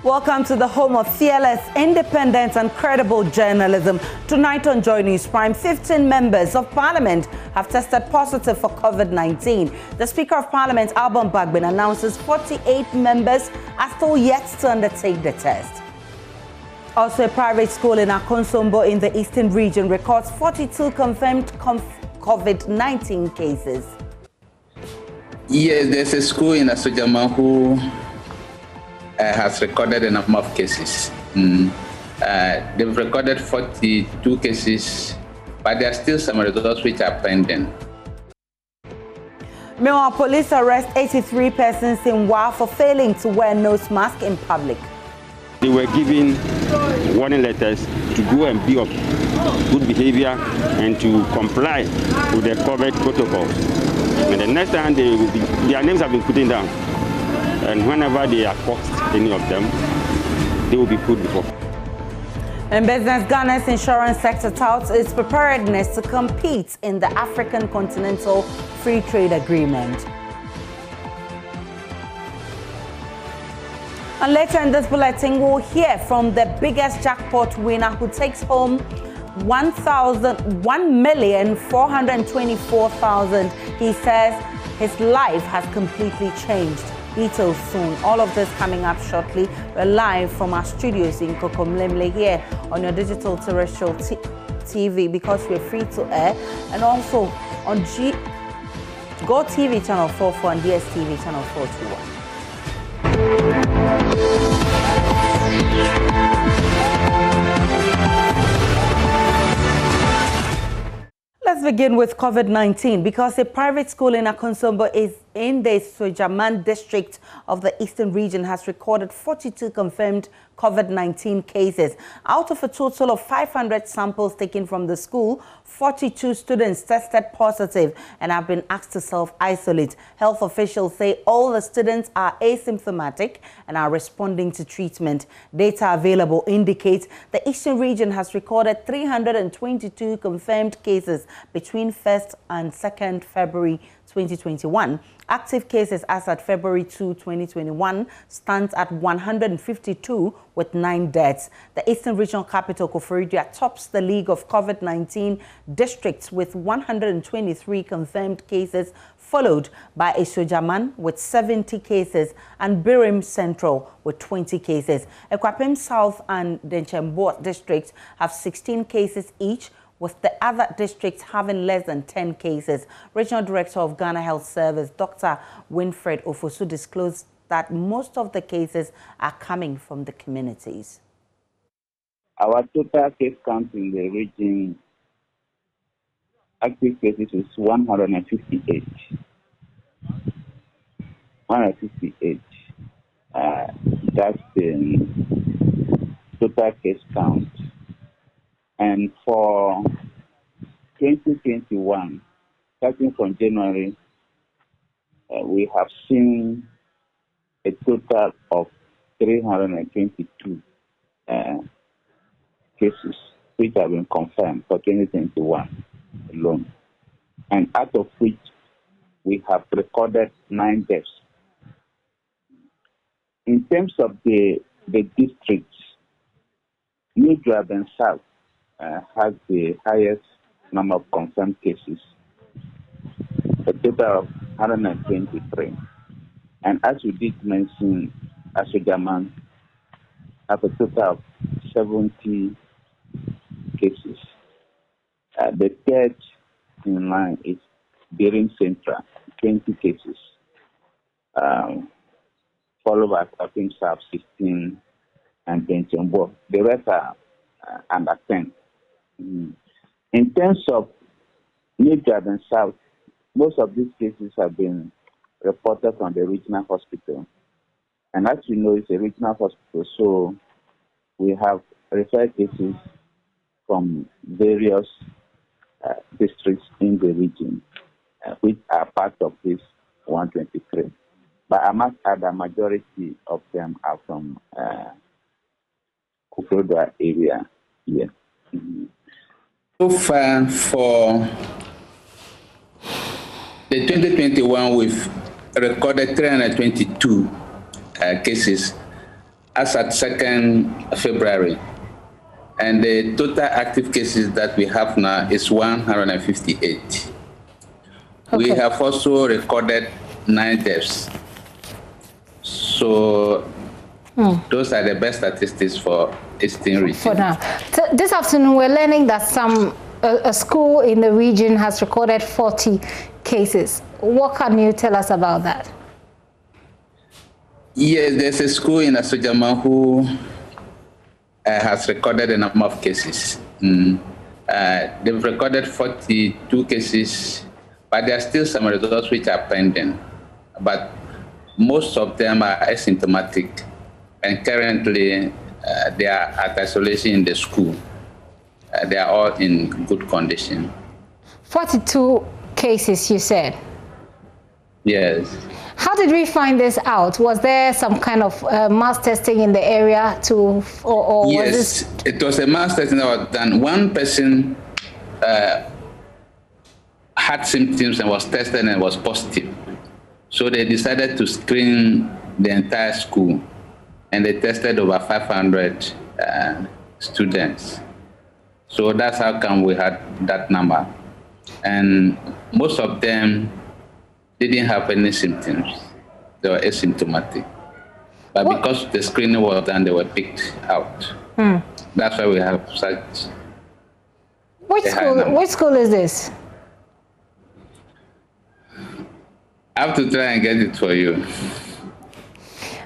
Welcome to the home of fearless, independent and credible journalism. Tonight on Joy News Prime, 15 members of Parliament have tested positive for COVID-19. The Speaker of Parliament, Alban Bagbin, announces 48 members are still yet to undertake the test. Also, a private school in Akonsombo in the Eastern region records 42 confirmed COVID-19 cases. Yes, there's a school in Asojama who has recorded a number of cases. They've recorded 42 cases, but there are still some results which are pending. Meanwhile, police arrest 83 persons in Wa for failing to wear nose mask in public. They were given warning letters to go and be of good behavior and to comply with the COVID protocols. And the next time their names have been put down. And whenever they are caught, any of them, they will be put before. In business, Ghana's insurance sector touts its preparedness to compete in the African Continental Free Trade Agreement. And later in this bulletin, we'll hear from the biggest jackpot winner who takes home 1,424,000. He says his life has completely changed. Details soon. All of this coming up shortly. We're live from our studios in Kokomlemle here on your digital terrestrial TV because we're free to air, and also on Go TV channel 44 and DSTV channel 421. Let's begin with COVID-19 because a private school in Akonsombo is in the Sojaman district of the Eastern region has recorded 42 confirmed COVID-19 cases. Out of a total of 500 samples taken from the school, 42 students tested positive and have been asked to self-isolate. Health officials say all the students are asymptomatic and are responding to treatment. Data available indicates the Eastern region has recorded 322 confirmed cases between 1st and 2nd February 2021. Active cases as at February 2, 2021 stands at 152 with 9 deaths. The Eastern Regional Capital, Koforidua, tops the league of COVID-19 districts with 123 confirmed cases, followed by Esojaman with 70 cases and Birim Central with 20 cases. Ekwapim South and Denchembo districts have 16 cases each, with the other districts having less than 10 cases. Regional Director of Ghana Health Service, Dr. Winfred Ofosu, disclosed that most of the cases are coming from the communities. Our total case count in the region, active cases, is 158. 158. That's the total case count. And for 2021, starting from January, we have seen a total of 322 cases which have been confirmed for 2021 alone. And out of which we have recorded 9 deaths. In terms of the districts, New Durban South has the highest number of confirmed cases, a total of 123. And as we did mention, Ashojaman has a total of 70 cases. The third in line is Birim Central, 20 cases, followed by Kapim South, 16, and Denchembo. The rest are under 10. In terms of New Durban South, most of these cases have been reported from the regional hospital. And as you know, it's a regional hospital, so we have referred cases from various districts in the region, which are part of this 123. But I must add the majority of them are from Koforidua area here. So far for the 2021, we've recorded 322 cases, as at 2nd February. And the total active cases that we have now is 158. Okay. We have also recorded 9 deaths. So those are the best statistics for Eastern region. For now. So this afternoon, we're learning that a school in the region has recorded 40 cases. What can you tell us about that? Yes, there's a school in Asojaman who has recorded a number of cases. They've recorded 42 cases, but there are still some results which are pending. But most of them are asymptomatic, and currently they are at isolation in the school. They are all in good condition. 42 cases, you said? Yes. How did we find this out? Was there some kind of mass testing in the area to, or yes, was this? It was a mass testing that was done. One person had symptoms and was tested and was positive. So they decided to screen the entire school, and they tested over 500 students. So that's how come we had that number. And most of them didn't have any symptoms. They were asymptomatic. But because the screening was done, they were picked out. That's why we have such. Which school is this? I have to try and get it for you.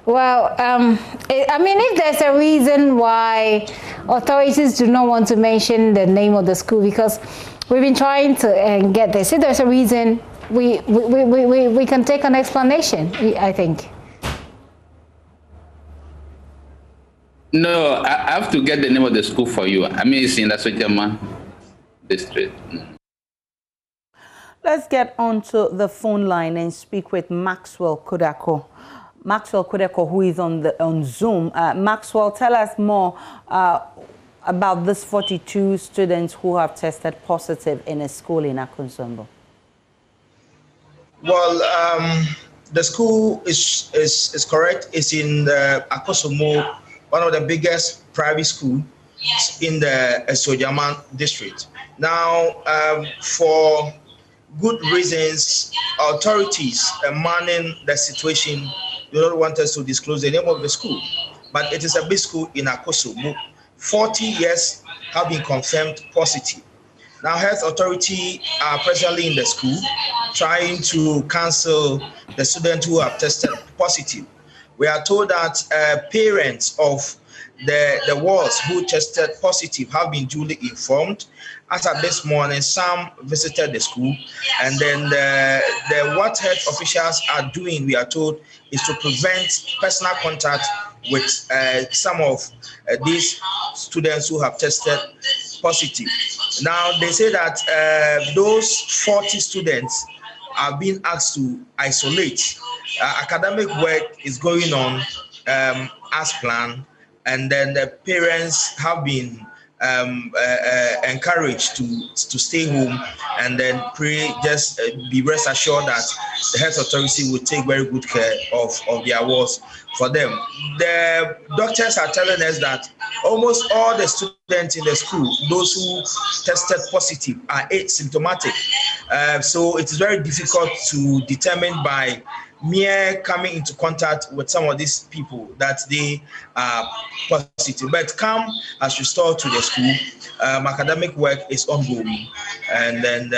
Well, I mean, if there's a reason why authorities do not want to mention the name of the school, because we've been trying to get this. If there's a reason, we can take an explanation, I think. No, I have to get the name of the school for you. I mean, it's in the Asojaman district. Let's get onto the phone line and speak with Maxwell Kudako. Maxwell Kudako, who is on Zoom. Maxwell, tell us more about these 42 students who have tested positive in a school in Akonsombo. Well, the school is correct. It's in the Akosombo, one of the biggest private schools in the Sojaman district. Now, for good reasons, authorities manning the situation do not want us to disclose the name of the school, but it is a big school in Akosombo. 40 years have been confirmed positive. Now, health authority are presently in the school trying to cancel the students who have tested positive. We are told that parents of the wards who tested positive have been duly informed. As of this morning, some visited the school, and then what health officials are doing, we are told, is to prevent personal contact with some of these students who have tested positive. Now, they say that those 40 students are being asked to isolate. Academic work is going on as planned, and then the parents have been encouraged to stay home and then pray. Just be rest assured that the health authority will take very good care of their wards for them. The doctors are telling us that almost all the students in the school, those who tested positive, are asymptomatic. So it is very difficult to determine by mere coming into contact with some of these people that they are positive. But come as restored to the school, academic work is ongoing, and then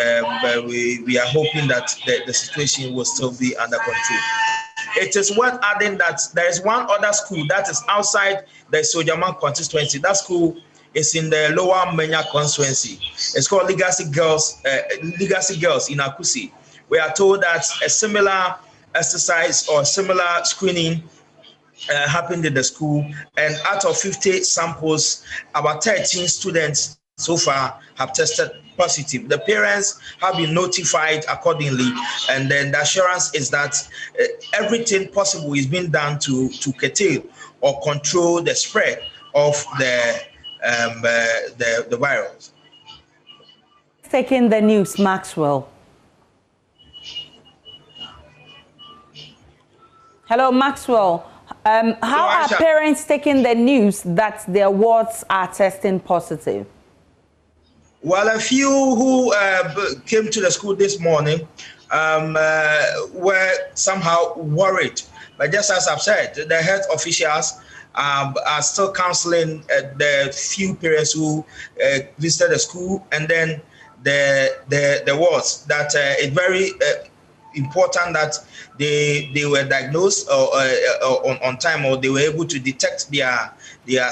we are hoping that the situation will still be under control. It is worth adding that there is one other school that is outside the Sojaman constituency. That school is in the Lower Menya constituency. It's called Legacy Girls in Akusi. We are told that a similar exercise or similar screening happened in the school, and out of 50 samples, about 13 students so far have tested positive. The parents have been notified accordingly, and then the assurance is that everything possible is being done to curtail or control the spread of the virus. Taking the news, Maxwell. Hello, Maxwell. How are parents taking the news that their wards are testing positive? Well, a few who came to the school this morning were somehow worried. But just as I've said, the health officials are still counseling the few parents who visited the school, and then the wards that it's very important that they were diagnosed on time, or they were able to detect their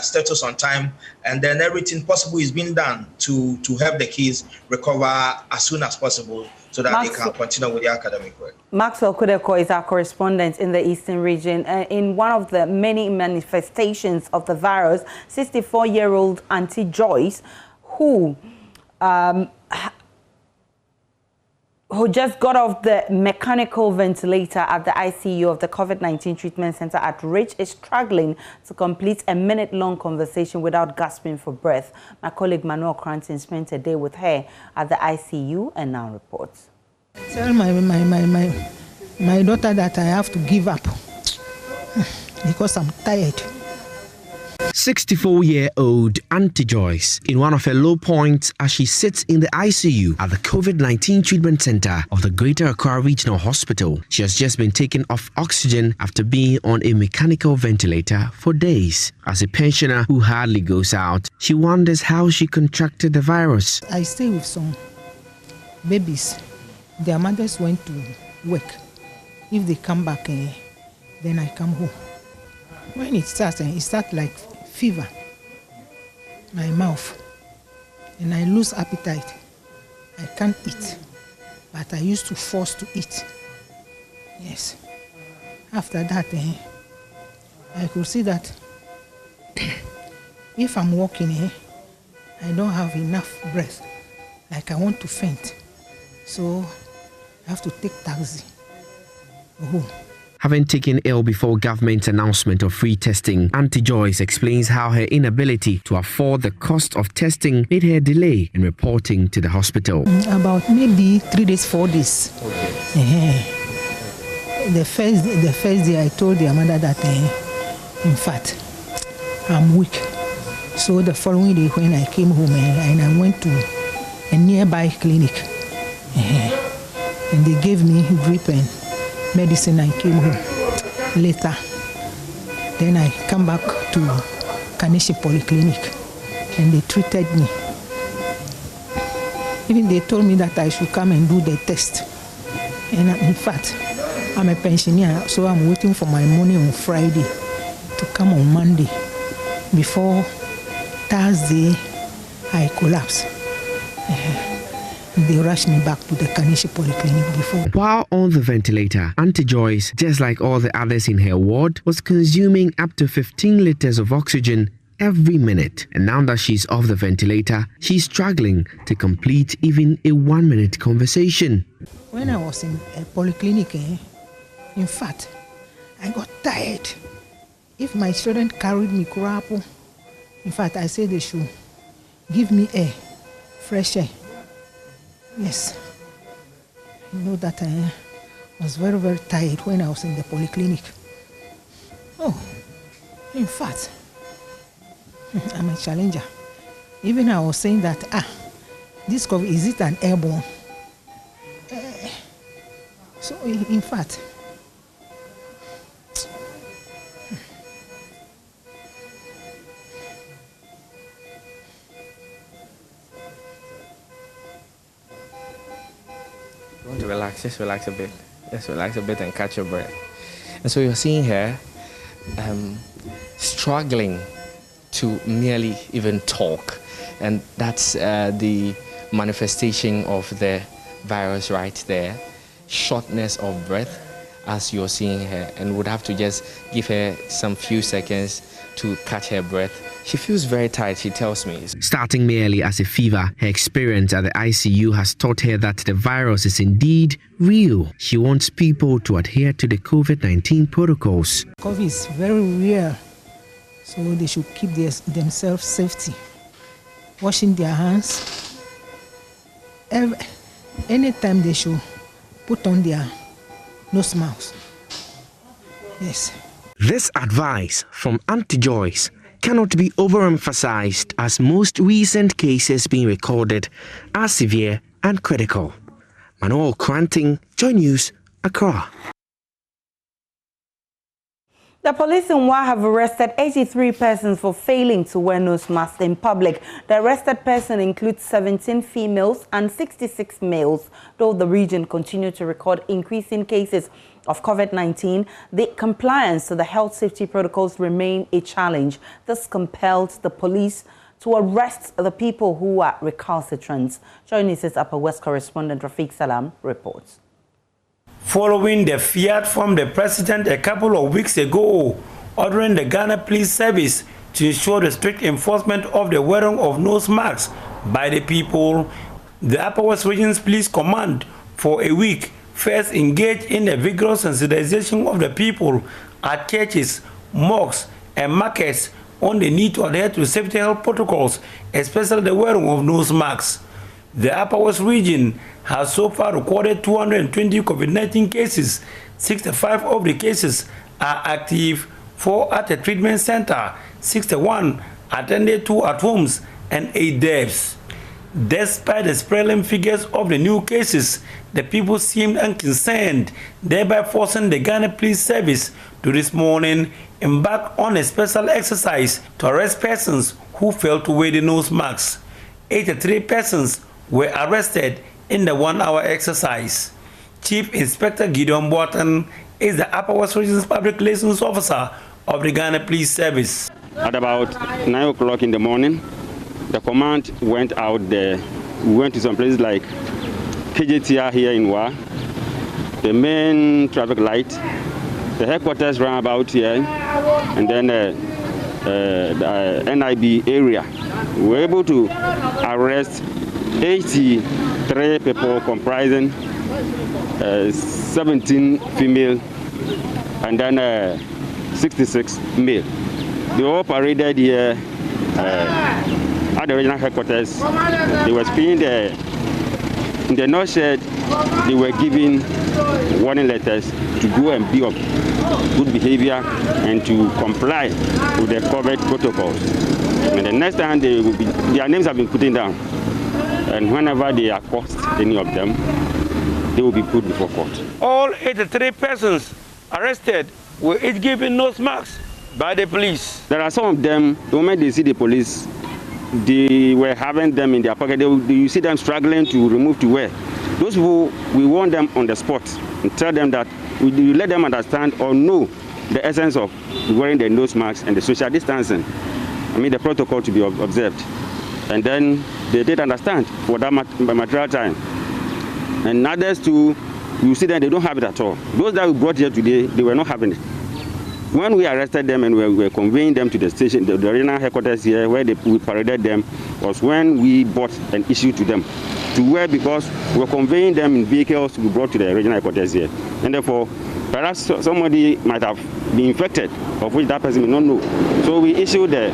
status on time, and then everything possible is being done to help the kids recover as soon as possible so that they can continue with their academic work. Maxwell Kudeko is our correspondent in the Eastern region. In one of the many manifestations of the virus, 64-year-old Auntie Joyce, who just got off the mechanical ventilator at the ICU of the COVID-19 treatment center at Rich, is struggling to complete a minute-long conversation without gasping for breath. My colleague Manuel Cranton spent a day with her at the ICU and now reports. Tell my daughter that I have to give up because I'm tired. 64-year-old Auntie Joyce in one of her low points as she sits in the ICU at the COVID-19 treatment center of the Greater Accra Regional Hospital. She has just been taken off oxygen after being on a mechanical ventilator for days. As a pensioner who hardly goes out, she wonders how she contracted the virus. I stay with some babies. Their mothers went to work. If they come back, then I come home. When it starts like fever, my mouth, and I lose appetite. I can't eat, but I used to force to eat. Yes. After that, I could see that if I'm walking, I don't have enough breath, like I want to faint. So I have to take taxi home. Having taken ill before government's announcement of free testing, Auntie Joyce explains how her inability to afford the cost of testing made her delay in reporting to the hospital. About maybe 3 days, 4 days. Okay. The first day I told their mother that, in fact, I'm weak. So the following day when I came home and I went to a nearby clinic, and they gave me drip and medicine. I came home later. Then I come back to Kanishi Polyclinic and they treated me. Even they told me that I should come and do the test. And in fact, I'm a pensioner, so I'm waiting for my money on Friday to come on Monday. Before Thursday, I collapse. They rushed me back to the Kanishi Polyclinic before. While on the ventilator, Auntie Joyce, just like all the others in her ward, was consuming up to 15 liters of oxygen every minute. And now that she's off the ventilator, she's struggling to complete even a 1-minute conversation. When I was in a polyclinic, in fact, I got tired. If my children carried me kurapo, in fact, I said they should give me air, fresh air. Yes, you know that I was very, very tired when I was in the polyclinic. Oh, in fact, I'm a challenger. Even I was saying that, this COVID, is it an airborne? So, in fact, want to relax, just relax a bit. Just relax a bit and catch your breath. And so you're seeing her struggling to merely even talk. And that's the manifestation of the virus right there. Shortness of breath as you're seeing her, and would have to just give her some few seconds to catch her breath. She feels very tired, she tells me. Starting merely as a fever, her experience at the ICU has taught her that the virus is indeed real. She wants people to adhere to the COVID-19 protocols. COVID is very real, so they should keep themselves safety. Washing their hands. Anytime they should put on their nose mask. Yes. This advice from Auntie Joyce cannot be overemphasized, as most recent cases being recorded are severe and critical. Manuel Kranting, Joy News, Accra. The police in Wa have arrested 83 persons for failing to wear nose masks in public. The arrested person includes 17 females and 66 males. Though the region continued to record increasing cases of COVID-19, the compliance to the health safety protocols remain a challenge. This compelled the police to arrest the people who are recalcitrant. Joining us, Upper West correspondent Rafiq Salam reports. Following the fiat from the president a couple of weeks ago, ordering the Ghana Police Service to ensure the strict enforcement of the wearing of nose masks by the people, the Upper West Region's Police Command for a week first engaged in a vigorous sensitization of the people at churches, mosques, and markets on the need to adhere to safety health protocols, especially the wearing of nose masks. The Upper West region has so far recorded 220 COVID-19 cases. 65 of the cases are active, 4 at a treatment center, 61 attended to at homes, and 8 deaths. Despite the sprawling figures of the new cases, the people seemed unconcerned, thereby forcing the Ghana Police Service to this morning embark on a special exercise to arrest persons who failed to wear the nose masks. 83 persons were arrested in the 1-hour exercise. Chief Inspector Gideon Boateng is the Upper West Region's Public Relations Officer of the Ghana Police Service. At about 9 o'clock in the morning, the command went out there. We went to some places like KJTR here in Wa, the main traffic light, the headquarters roundabout here, and then the NIB area. We were able to arrest 83 people comprising 17 female and then 66 male. They all paraded here at the regional headquarters. They were speaking in the north shed. They were giving warning letters to go and be of good behavior and to comply with the COVID protocols. And the next time their names have been put down. And whenever they are caught, any of them, they will be put before court. All 83 persons arrested were each given nose masks by the police. There are some of them, the moment they see the police, they were having them in their pocket. You see them struggling to remove to wear. Those people, we warn them on the spot and tell them that we let them understand or know the essence of wearing the nose masks and the social distancing. I mean, the protocol to be observed. And then they did understand for that material time. And others too, you see that they don't have it at all. Those that we brought here today, they were not having it. When we arrested them and we were conveying them to the station, the regional headquarters here, where we paraded them, was when we bought an issue to them to wear, because we were conveying them in vehicles we brought to the regional headquarters here. And therefore, perhaps somebody might have been infected, of which that person may not know. So we issued the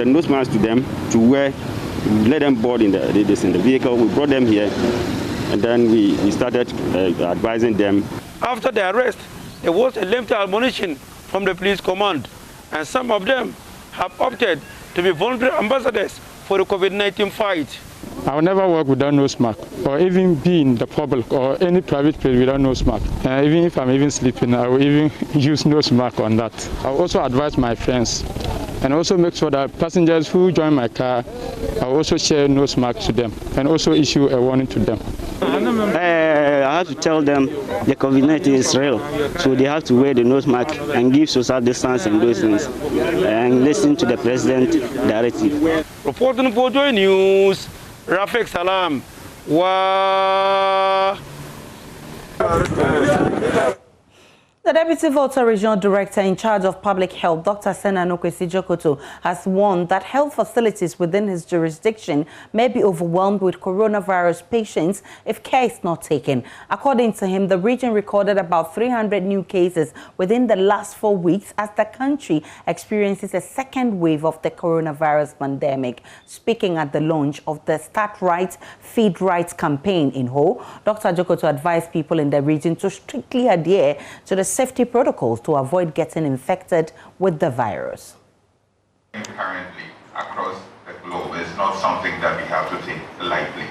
nose mask to them to wear. We let them board in the vehicle. We brought them here, and then we started advising them. After the arrest, there was a lengthy admonition from the police command, and some of them have opted to be voluntary ambassadors for the COVID-19 fight. I will never work without nose mask, or even be in the public or any private place without nose mask. Even if I'm even sleeping, I will even use nose mask on that. I will also advise my friends, and also make sure that passengers who join my car, I will also share nose mask to them, and also issue a warning to them. I have to tell them the COVID-19 is real, so they have to wear the nose mask and give social distance and those things, and listen to the president directly. Reporting for Joy News, Rafiq Salam. The Deputy Volta Regional Director in charge of Public Health, Dr. Sena Nokwesi Jokoto, has warned that health facilities within his jurisdiction may be overwhelmed with coronavirus patients if care is not taken. According to him, the region recorded about 300 new cases within the last 4 weeks as the country experiences a second wave of the coronavirus pandemic. Speaking at the launch of the Start Right, Feed Right campaign in Ho, Dr. Jokoto advised people in the region to strictly adhere to the safety protocols to avoid getting infected with the virus. Currently, across the globe, is not something that we have to take lightly.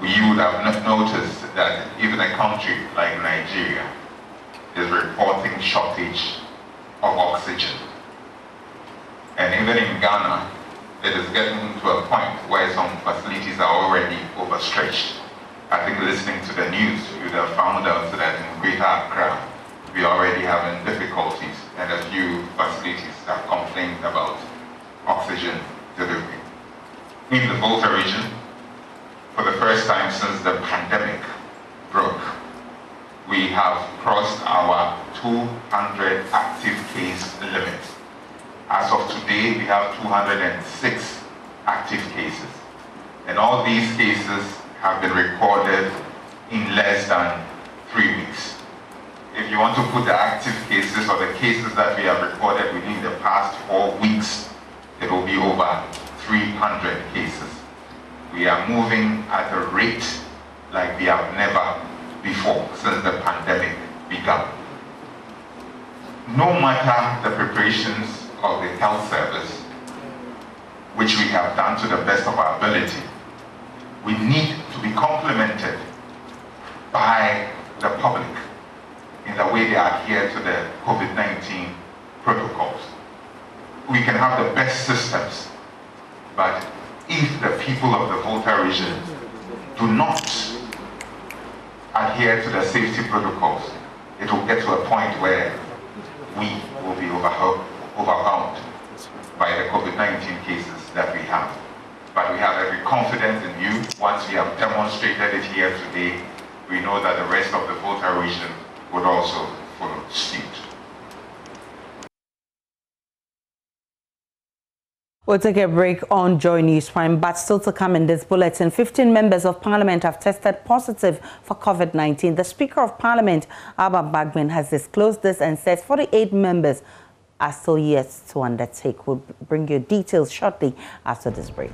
You would have noticed that even a country like Nigeria is reporting shortage of oxygen. And even in Ghana, it is getting to a point where some facilities are already overstretched. I think listening to the news, you'd have found out that in Greater Accra, we are already having difficulties, and a few facilities have complained about oxygen delivery. In the Volta region, for the first time since the pandemic broke, we have crossed our 200 active case limit. As of today, we have 206 active cases. And all these cases have been recorded in less than 3 weeks. If you want to put the active cases or the cases that we have recorded within the past 4 weeks, it will be over 300 cases. We are moving at a rate like we have never before since the pandemic began. No matter the preparations of the health service, which we have done to the best of our ability, we need to be complemented by the public in the way they adhere to the COVID-19 protocols. We can have the best systems, but if the people of the Volta region do not adhere to the safety protocols, it will get to a point where we will be overwhelmed by the COVID-19 cases that we have. But we have every confidence in you. Once we have demonstrated it here today, we know that the rest of the Volta region would also follow suit. We'll take a break on Joy News Prime, but still to come in this bulletin, 15 members of Parliament have tested positive for COVID-19. The Speaker of Parliament, Abba Bagman, has disclosed this and says 48 members are still yet to undertake. We'll bring you details shortly after this break.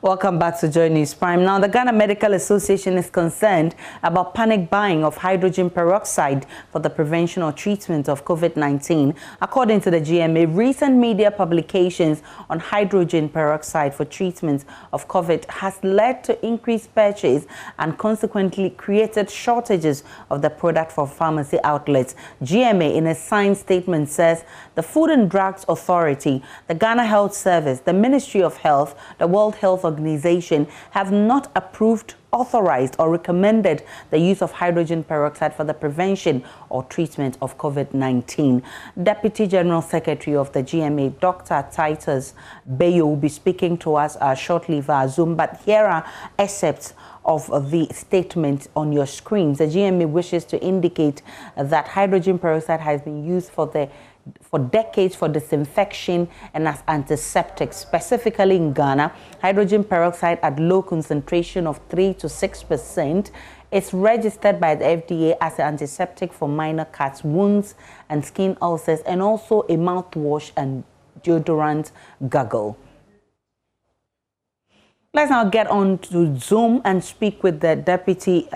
Welcome back to Joy News Prime. Now, the Ghana Medical Association is concerned about panic buying of hydrogen peroxide for the prevention or treatment of COVID-19. According to the GMA, recent media publications on hydrogen peroxide for treatment of COVID has led to increased purchase and consequently created shortages of the product for pharmacy outlets. GMA, in a signed statement, says the Food and Drugs Authority, the Ghana Health Service, the Ministry of Health, the World Health Organization have not approved, authorized or recommended the use of hydrogen peroxide for the prevention or treatment of COVID-19. Deputy General Secretary of the GMA, Dr. Titus Bayo, will be speaking to us shortly via Zoom, but here are excerpts of the statement on your screens. The GMA wishes to indicate that hydrogen peroxide has been used for decades for disinfection and as antiseptic. Specifically in Ghana, hydrogen peroxide at low concentration of 3 to 6% is registered by the FDA as an antiseptic for minor cuts, wounds and skin ulcers, and also a mouthwash and deodorant gargle. Let's now get on to Zoom and speak with the Deputy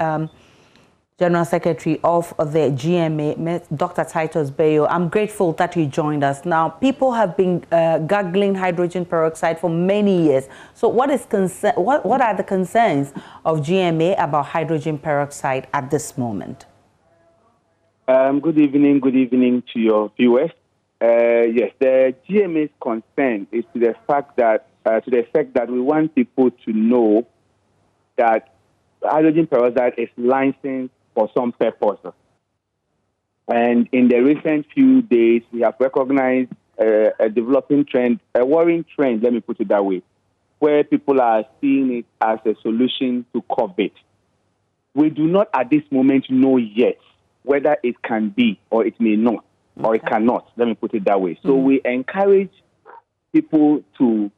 General Secretary of the GMA, Dr. Titus Bayo. I'm grateful that you joined us. Now, people have been gargling hydrogen peroxide for many years. So what are the concerns of GMA about hydrogen peroxide at this moment? Good evening to your viewers. Yes, the GMA's concern is to the fact that we want people to know that hydrogen peroxide is licensed for some purposes. And in the recent few days, we have recognized a developing trend, a worrying trend, let me put it that way, where people are seeing it as a solution to COVID. We do not at this moment know yet whether it can be or it may not, or it cannot, let me put it that way. So we encourage people to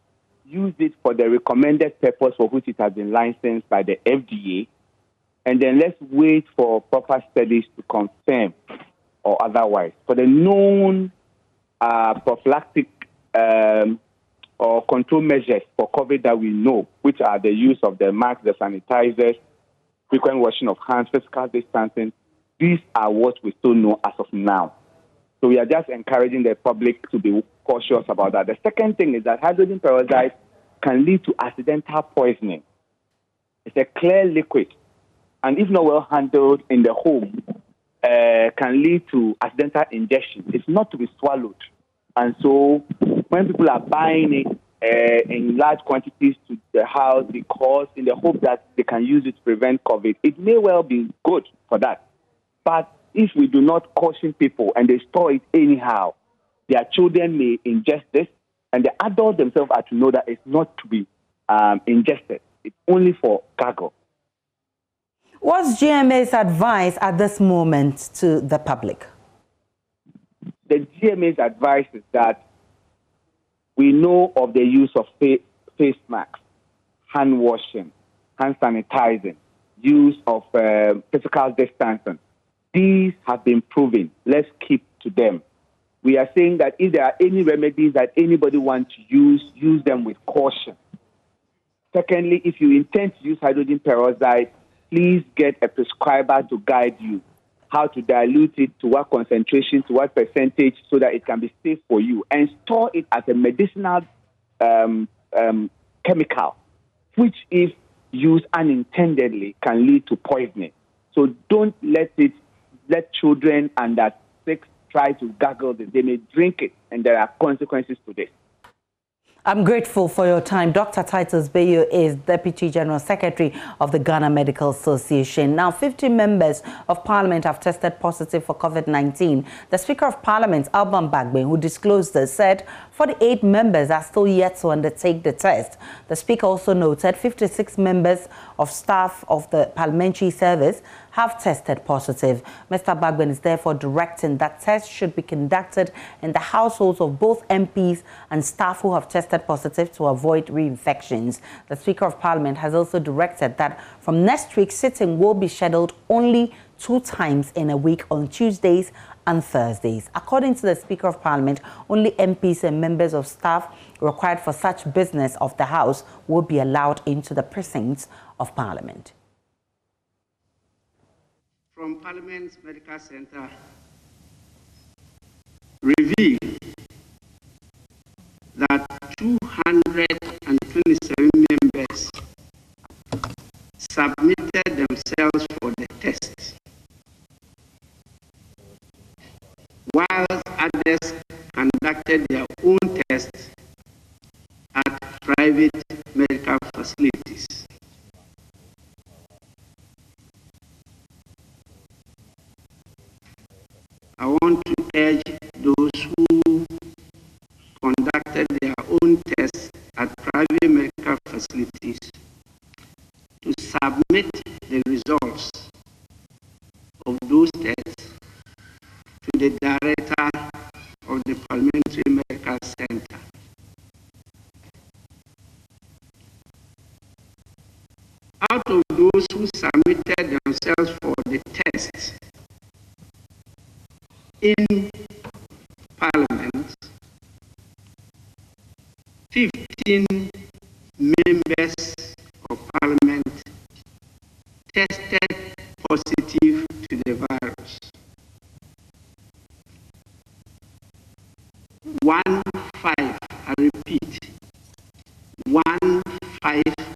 use it for the recommended purpose for which it has been licensed by the FDA, and then let's wait for proper studies to confirm or otherwise. For the known prophylactic or control measures for COVID that we know, which are the use of the masks, the sanitizers, frequent washing of hands, physical distancing, these are what we still know as of now. So we are just encouraging the public to be cautious about that. The second thing is that hydrogen peroxide can lead to accidental poisoning. It's a clear liquid, and if not well handled in the home, can lead to accidental ingestion. It's not to be swallowed. And so when people are buying it in large quantities to the house because in the hope that they can use it to prevent COVID, it may well be good for that. But if we do not caution people and they store it anyhow, their children may ingest this, and the adults themselves are to know that it's not to be ingested. It's only for cargo. What's GMA's advice at this moment to the public? The GMA's advice is that we know of the use of face masks, hand washing, hand sanitizing, use of physical distancing. These have been proven. Let's keep to them. We are saying that if there are any remedies that anybody wants to use them with caution. Secondly, if you intend to use hydrogen peroxide, please get a prescriber to guide you how to dilute it, to what concentration, to what percentage, so that it can be safe for you. And store it as a medicinal chemical, which if used unintendedly can lead to poisoning. So don't let children under 6 try to gargle this. They may drink it, and there are consequences to this. I'm grateful for your time. Dr. Titus Bayo is Deputy General Secretary of the Ghana Medical Association. Now, 50 members of Parliament have tested positive for COVID-19. The Speaker of Parliament, Alban Bagbe, who disclosed this, said 48 members are still yet to undertake the test. The Speaker also noted 56 members of staff of the Parliamentary Service have tested positive. Mr. Bagben is therefore directing that tests should be conducted in the households of both MPs and staff who have tested positive to avoid reinfections. The Speaker of Parliament has also directed that from next week, sitting will be scheduled only 2 times in a week on Tuesdays and Thursdays. According to the Speaker of Parliament, only MPs and members of staff required for such business of the House will be allowed into the precincts of Parliament. From Parliament's Medical Center reveal that 227 members submitted themselves for the test, while others conducted their own tests at private medical facilities. I want to urge those who conducted their own tests at private medical facilities to submit the results of those tests to the Director of the Parliamentary Medical Center. Out of those who submitted themselves for the test in Parliament, 15 members of Parliament tested positive to the virus. 15, I repeat, 15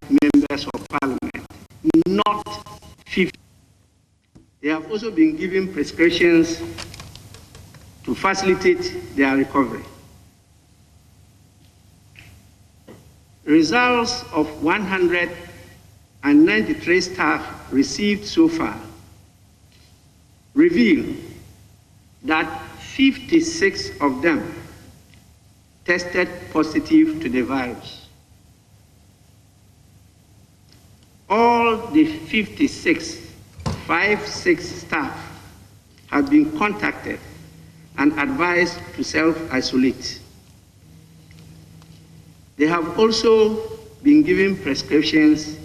members of Parliament, not 50. They have also been given prescriptions to facilitate their recovery. Results of 193 staff received so far reveal that 56 of them tested positive to the virus. All the 56 staff have been contacted and advised to self-isolate. They have also been given prescriptions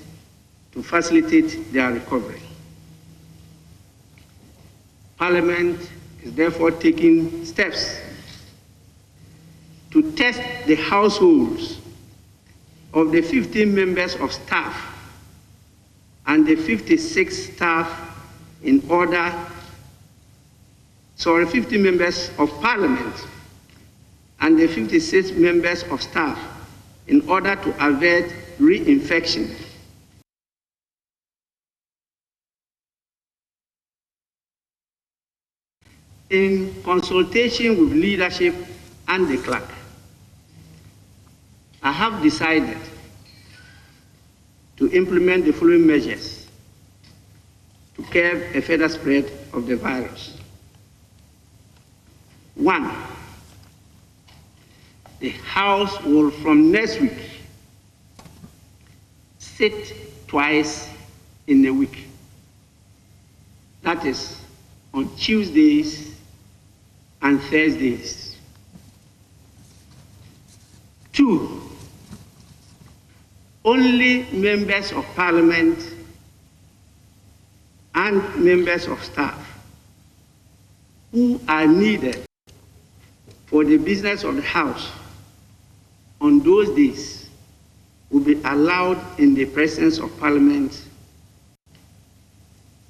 to facilitate their recovery. Parliament is therefore taking steps to test the households of the 15 members of staff and the 56 staff in order, 50 members of Parliament and the 56 members of staff in order to avert reinfection. In consultation with leadership and the clerk, I have decided to implement the following measures to curb a further spread of the virus. 1, the House will from next week sit twice in a week. That is on Tuesdays and Thursdays. 2, only members of Parliament and members of staff who are needed for the business of the House on those days will be allowed in the presence of Parliament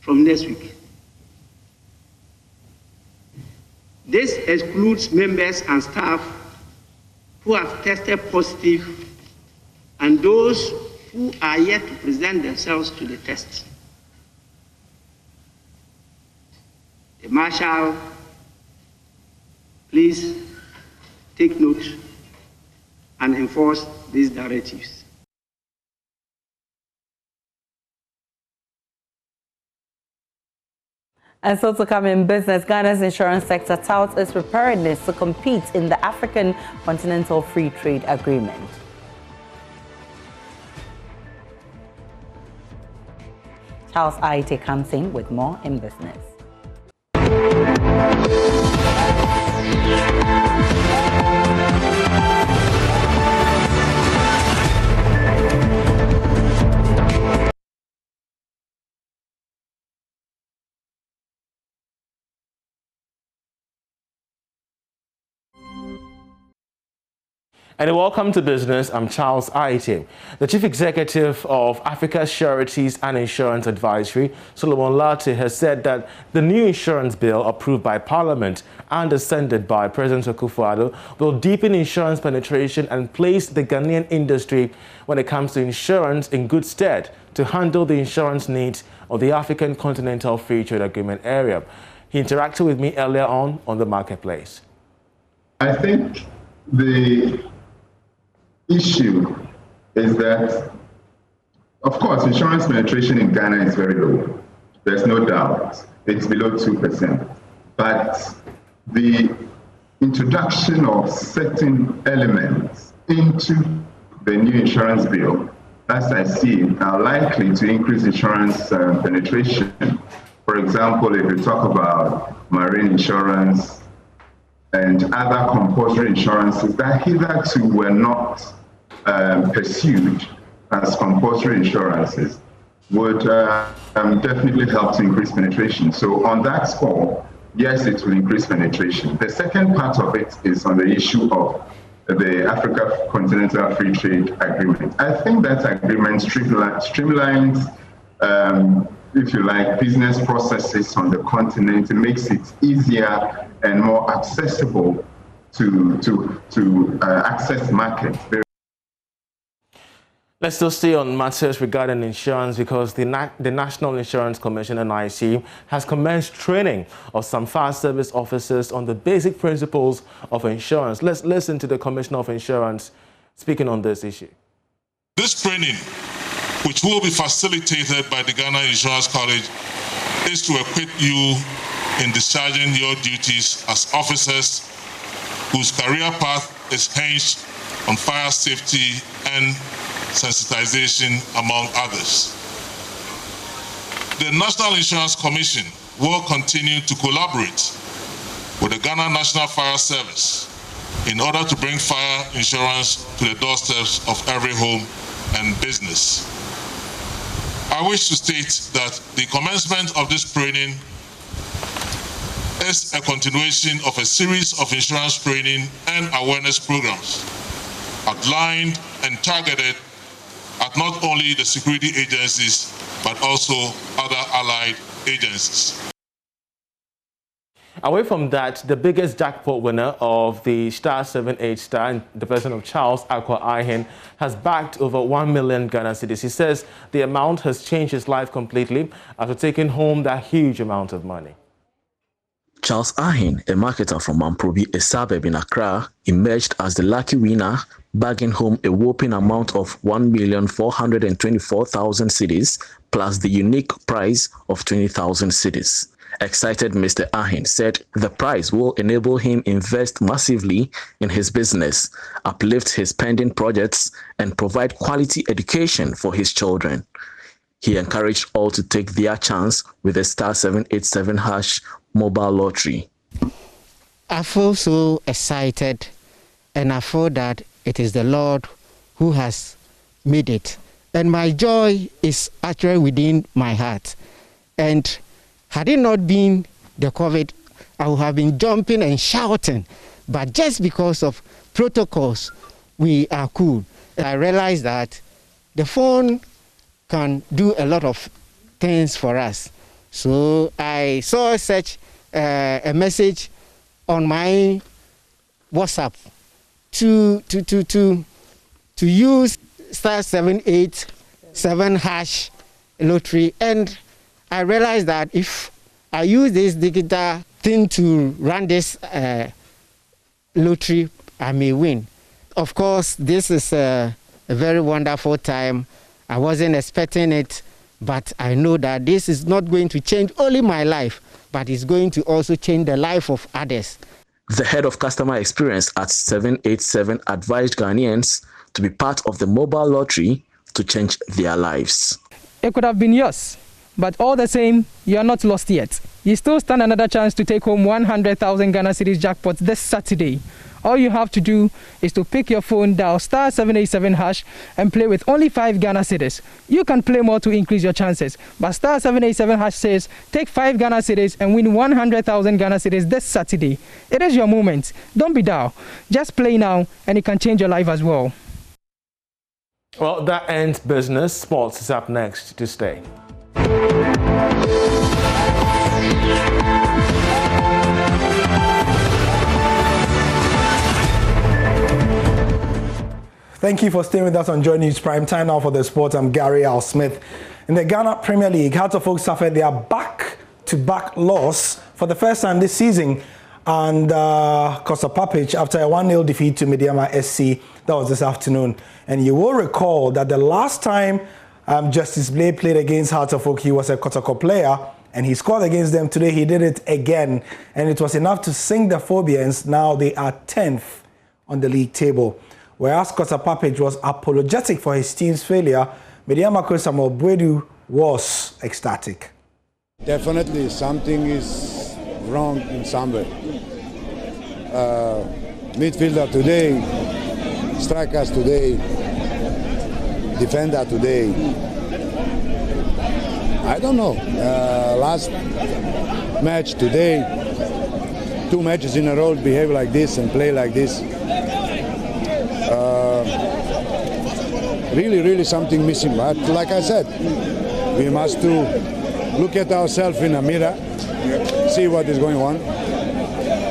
from next week. This excludes members and staff who have tested positive and those who are yet to present themselves to the test. The Marshal, please take note and enforce these directives. And so to come in business, Ghana's insurance sector touts its preparedness to compete in the African Continental Free Trade Agreement. Charles Aite comes in with more in business. And welcome to Business. I'm Charles Aite. The Chief Executive of Africa Sureties and Insurance Advisory, Solomon Lartey, has said that the new insurance bill approved by Parliament and ascended by President Akufo-Addo will deepen insurance penetration and place the Ghanaian industry when it comes to insurance in good stead to handle the insurance needs of the African Continental Free Trade Agreement area. He interacted with me earlier on the marketplace. I think the issue is that, of course, insurance penetration in Ghana is very low. There's no doubt. It's below 2%. But the introduction of certain elements into the new insurance bill, as I see it, are likely to increase insurance penetration. For example, if you talk about marine insurance and other compulsory insurances that hitherto were not pursued as compulsory insurances, would definitely help to increase penetration. So on that score, yes, it will increase penetration. The second part of it is on the issue of the Africa Continental Free Trade Agreement. I think that agreement streamlines, if you like, business processes on the continent. It makes it easier and more accessible to access markets. Let's still stay on matters regarding insurance because the National Insurance Commission, NIC, has commenced training of some fire service officers on the basic principles of insurance. Let's listen to the Commissioner of Insurance speaking on this issue. This training, which will be facilitated by the Ghana Insurance College, is to equip you in discharging your duties as officers whose career path is hinged on fire safety and sensitization, among others. The National Insurance Commission will continue to collaborate with the Ghana National Fire Service in order to bring fire insurance to the doorsteps of every home and business. I wish to state that the commencement of this training is a continuation of a series of insurance training and awareness programs outlined and targeted at not only the security agencies, but also other allied agencies. Away from that, the biggest jackpot winner of the Star 78 Star, the person of Charles Akwa Ahen, has backed over 1 million Ghana cedis. He says the amount has changed his life completely after taking home that huge amount of money. Charles Ahen, a marketer from Mamprobi, a suburb in Accra, emerged as the lucky winner, bagging home a whopping amount of 1,424,000 cedis plus the unique prize of 20,000 cedis. Excited Mr. Ahen said the prize will enable him invest massively in his business, uplift his pending projects, and provide quality education for his children. He encouraged all to take their chance with the Star 787 hash mobile lottery. I feel so excited, and I feel that it is the Lord who has made it. And my joy is actually within my heart. And had it not been the COVID, I would have been jumping and shouting. But just because of protocols, we are cool. I realized that the phone can do a lot of things for us. So I saw such a message on my WhatsApp to use star 787 hash lottery, and I realized that if I use this digital thing to run this lottery, I may win. Of course, this is a very wonderful time. I wasn't expecting it, but I know that this is not going to change only my life, but it's going to also change the life of others. The head of customer experience at 787 advised Ghanaians to be part of the mobile lottery to change their lives. It could have been yours, but all the same, you are not lost yet. You still stand another chance to take home 100,000 Ghana cedis jackpot this Saturday. All you have to do is to pick your phone, dial star 787 hash and play with only 5 Ghana cedis. You can play more to increase your chances, but star 787 hash says take 5 Ghana cedis and win 100,000 Ghana cedis this Saturday. It is your moment. Don't be down. Just play now and it can change your life as well. Well, that ends business. Sports is up next. To stay. Thank you for staying with us on Joy News Prime Time. Now for the sports, I'm Gary Al Smith. In the Ghana Premier League, Hearts of Oak suffered their back-to-back loss for the first time this season, and Costa Papic after a 1-0 defeat to Mediama SC. That was this afternoon. And you will recall that the last time Justice Blay played against Hearts of Oak, he was a Kotoko player, and he scored against them. Today he did it again, and it was enough to sink the Phobians. Now they are 10th on the league table. Whereas Costa Papic was apologetic for his team's failure, Mediamako Samuel Bwedu was ecstatic. Definitely something is wrong in somewhere. Midfielder today, strikers today, defender today. I don't know. Last match today, 2 matches in a row behave like this and play like this. Really something missing. But like I said, we must look at ourselves in a mirror, see what is going on,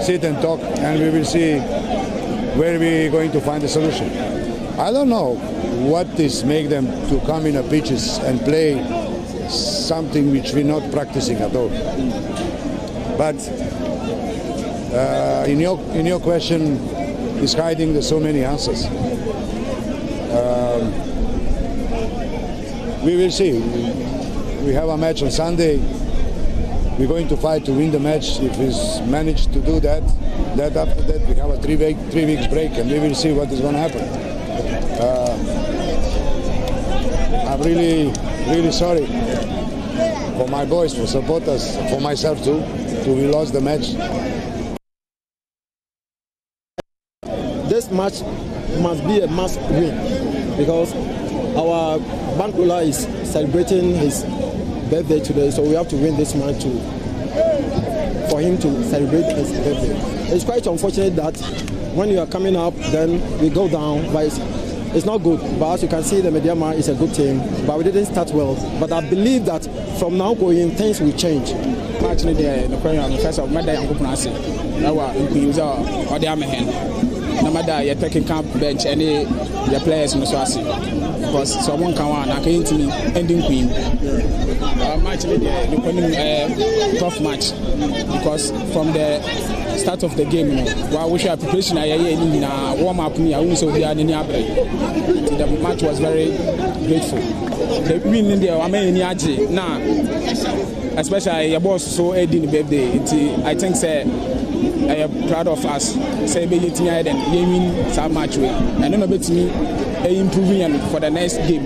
sit and talk, and we will see where we're going to find a solution. I don't know what is make them to come in a pitches and play something which we're not practicing at all. But in your question is hiding so many answers. We will see. We have a match on Sunday. We're going to fight to win the match. If we manage to do that, after that we have a 3 weeks break, and we will see what is going to happen. I'm really sorry for my boys, for supporters, for myself too, we lost the match. This match must be a must win because our Bankula is celebrating his birthday today, so we have to win this match to for him to celebrate his birthday. It's quite unfortunate that when you are coming up, then we go down, but it's not good. But as you can see, the Mediama is a good team, but we didn't start well. But I believe that from now going, things will change. Actually, the first of Mada and Kupanasi, our Kuza or the Amahan. No matter you're taking camp bench, any the players in the Swasi. Because someone can want to ending queen. Actually, the winning tough match. Because from the start of the game, while we share preparation, I warm up me, I also be an the match was very grateful. The win in there, I mean, now, especially your boss so Eddie in the birthday. I think say I am proud of us. Say be it and win some match way. I don't know about me improving for the next game.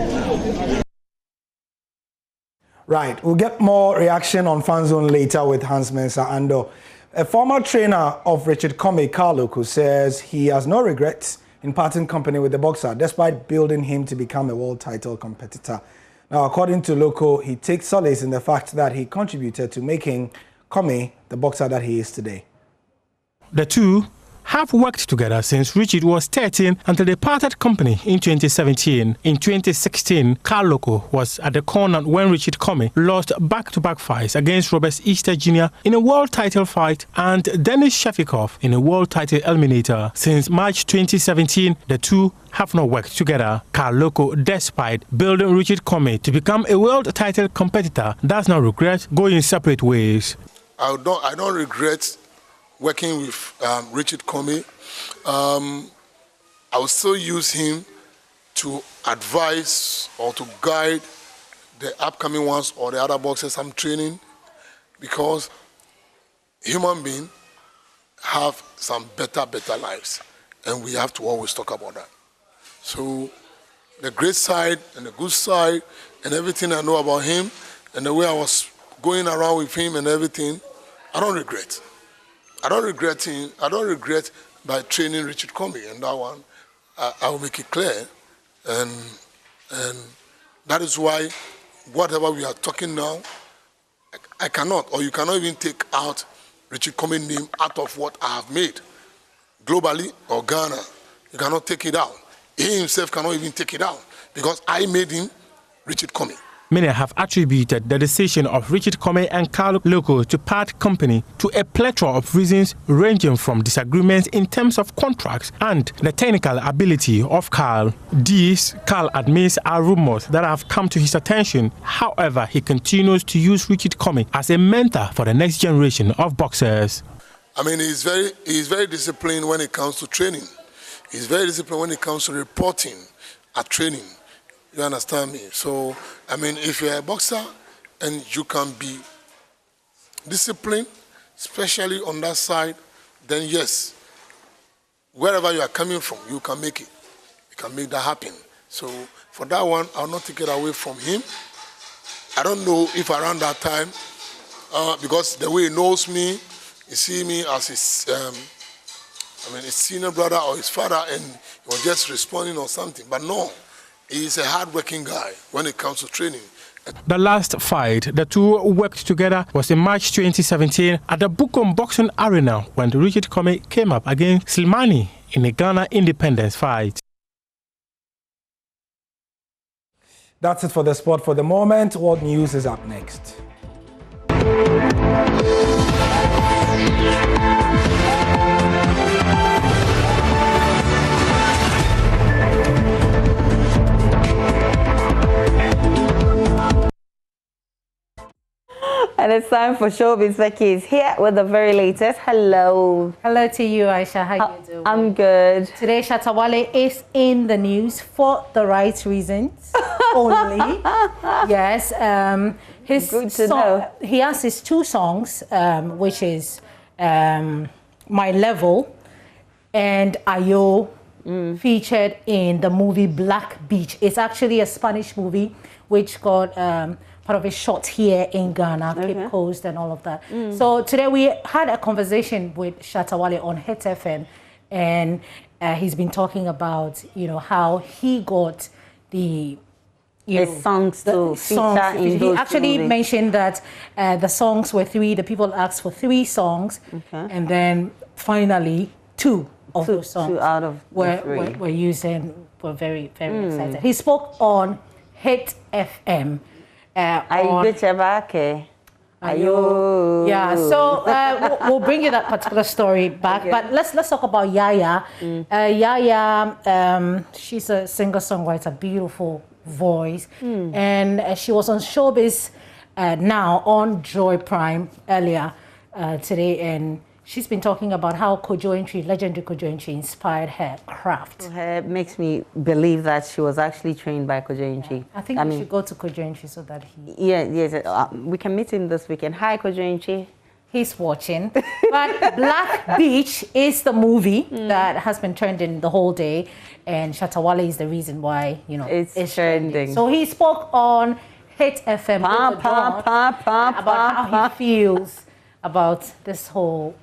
Right, we'll get more reaction on Fan Zone later with Hans Mensah Ando. A former trainer of Richard Comey, Carl Loko, says he has no regrets in parting company with the boxer, despite building him to become a world title competitor. Now, according to Loko, he takes solace in the fact that he contributed to making Comey the boxer that he is today. The two have worked together since Richard was 13 until they parted company in 2017. In 2016, Carl Loko was at the corner when Richard Comey lost back-to-back fights against Robert Easter Jr. in a world title fight and Denis Shafikov in a world title eliminator. Since March 2017, the two have not worked together. Carl Loko, despite building Richard Comey to become a world title competitor, does not regret going separate ways. I don't regret working with Richard Comey. I will still use him to advise or to guide the upcoming ones or the other boxers I'm training, because human beings have some better lives, and we have to always talk about that. So the great side and the good side and everything I know about him and the way I was going around with him and everything, I don't regret. I don't regret him. I don't regret by training Richard Comey, and that one, I will make it clear. And that is why whatever we are talking now, I cannot, or you cannot even take out Richard Comey's name out of what I have made. Globally or Ghana, you cannot take it out. He himself cannot even take it out because I made him Richard Comey. Many have attributed the decision of Richard Comey and Carl Loko to part company to a plethora of reasons, ranging from disagreements in terms of contracts and the technical ability of Carl. These, Carl admits, are rumors that have come to his attention. However, he continues to use Richard Comey as a mentor for the next generation of boxers. I mean, he's very disciplined when it comes to training. He's very disciplined when it comes to reporting at training. You understand me? So, I mean, if you're a boxer and you can be disciplined, especially on that side, then yes, wherever you are coming from, you can make it. You can make that happen. So, for that one, I'll not take it away from him. I don't know if around that time, because the way he knows me, he see me as his, his senior brother or his father, and he was just responding or something. But no. He's a hard-working guy when it comes to training. The last fight the two worked together was in March 2017 at the BUOHO Boxing Arena when Richard Comey came up against Slimani in a Ghana independence fight. That's it for the sport for the moment. World News is up next. And it's time for Showbiz. Becky is here with the very latest. Hello. Hello to you, Aisha. How you doing? I'm good. Today, Shatta Wale is in the news for the right reasons only. Yes. Good to know. He has his two songs, which is My Level and Ayo, featured in the movie Black Beach. It's actually a Spanish movie which got part of it shot here in Ghana, Cape Coast and all of that. So today we had a conversation with Shatta Wale on Hit FM, and he's been talking about, how he got the, songs to feature in those He actually movies. mentioned that the songs were 3. The people asked for 3 songs, and then finally 2 of those songs 2 out of were used and were very, very excited. He spoke on Hit FM. Yeah, so we'll bring you that particular story back. But let's talk about Yaya. Yaya, she's a singer-songwriter, beautiful voice, and she was on Showbiz Now on Joy Prime earlier today, and she's been talking about how legendary Kojo Antwi inspired her craft. It makes me believe that she was actually trained by Kojo Antwi. I think we should go to Kojo Antwi so that he... Yes, we can meet him this weekend. Hi, Kojo Antwi. He's watching. But Black Beach is the movie that has been trending the whole day, and Shatawale is the reason why, it's trending. So he spoke on Hit FM about how he feels about this whole,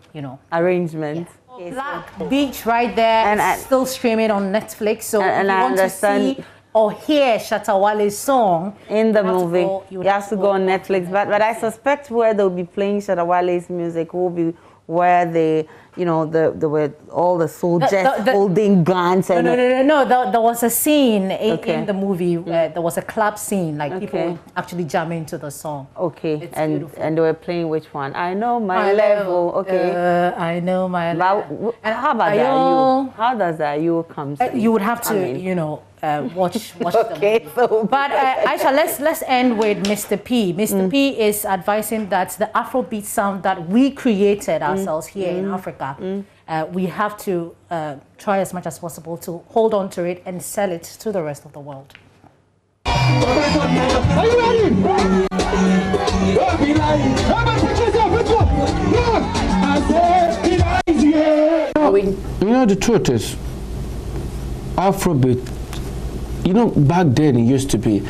arrangement. Yeah. Black Beach right there, and still streaming on Netflix. So if you want to see or hear Shatawale's song in the movie, you have to go on Netflix. But I suspect where they'll be playing Shatawale's music will be where they, there were all the soldiers holding guns. And No. There was a scene in the movie where there was a club scene, like people actually jamming to the song. Okay, and they were playing which one? I know my level. Okay, I know my level. And how about that? How does that you come? You would have to, watch the movie. But Aisha, let's end with Mr. P. Mr. P is advising that the Afrobeat sound that we created ourselves here in Africa, we have to try as much as possible to hold on to it and sell it to the rest of the world. Are you ready? Don't be lying. The truth is, Afrobeat, back then it used to be,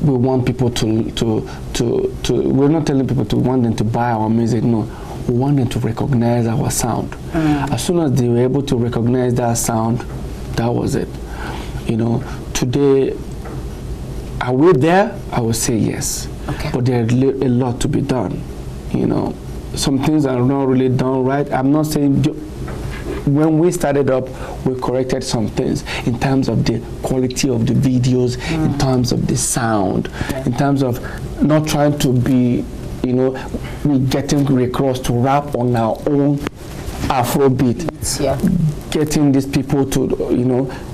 we want people we're not telling people to want them to buy our music, no. We want them to recognize our sound. As soon as they were able to recognize that sound, that was it. Today, are we there? I would say yes. Okay. But there's a lot to be done. Some things are not really done right. I'm not saying when we started up, we corrected some things in terms of the quality of the videos, in terms of the sound, in terms of not trying to be, we getting recross to rap on our own Afrobeat, getting these people to,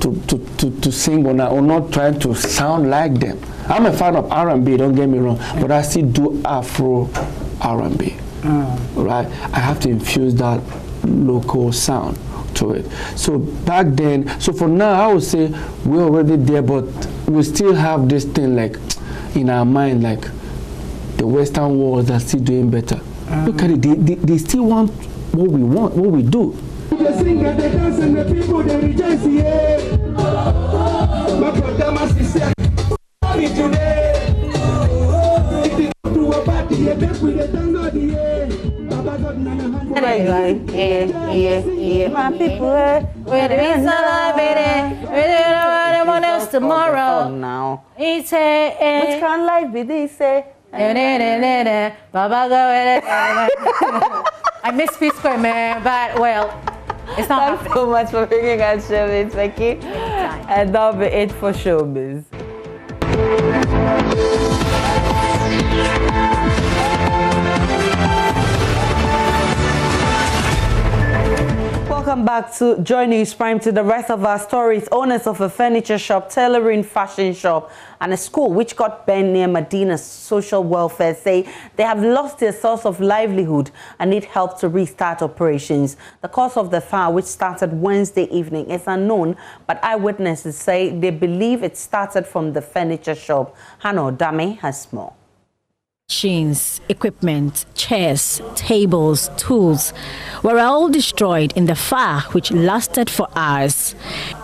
to sing on our own, not trying to sound like them. I'm a fan of R&B, don't get me wrong, but I still do Afro R&B, right? I have to infuse that local sound to it. So back then, so for now, I would say we're already there, but we still have this thing like in our mind, like the Western world are still doing better. Look at it, they still want what we want, what we do. They sing and they dance and the people they rejoice, yeah. But today, if you go to a party, you make with the tango, yeah. My people, we're doing celebrating. We're doing everyone else tomorrow. Now, which kind of life be this? I miss Peace Square, man, but well, it's not happening. Thanks so much for bringing us Showbiz, Becky. And that'll be it for Showbiz. Welcome back to Joy News Prime. To the rest of our stories, owners of a furniture shop, tailoring fashion shop, and a school which got burned near Madina's social welfare say they have lost their source of livelihood and need help to restart operations. The cause of the fire, which started Wednesday evening, is unknown, but eyewitnesses say they believe it started from the furniture shop. Hannah Dame has more. Machines, equipment, chairs, tables, tools were all destroyed in the fire, which lasted for hours.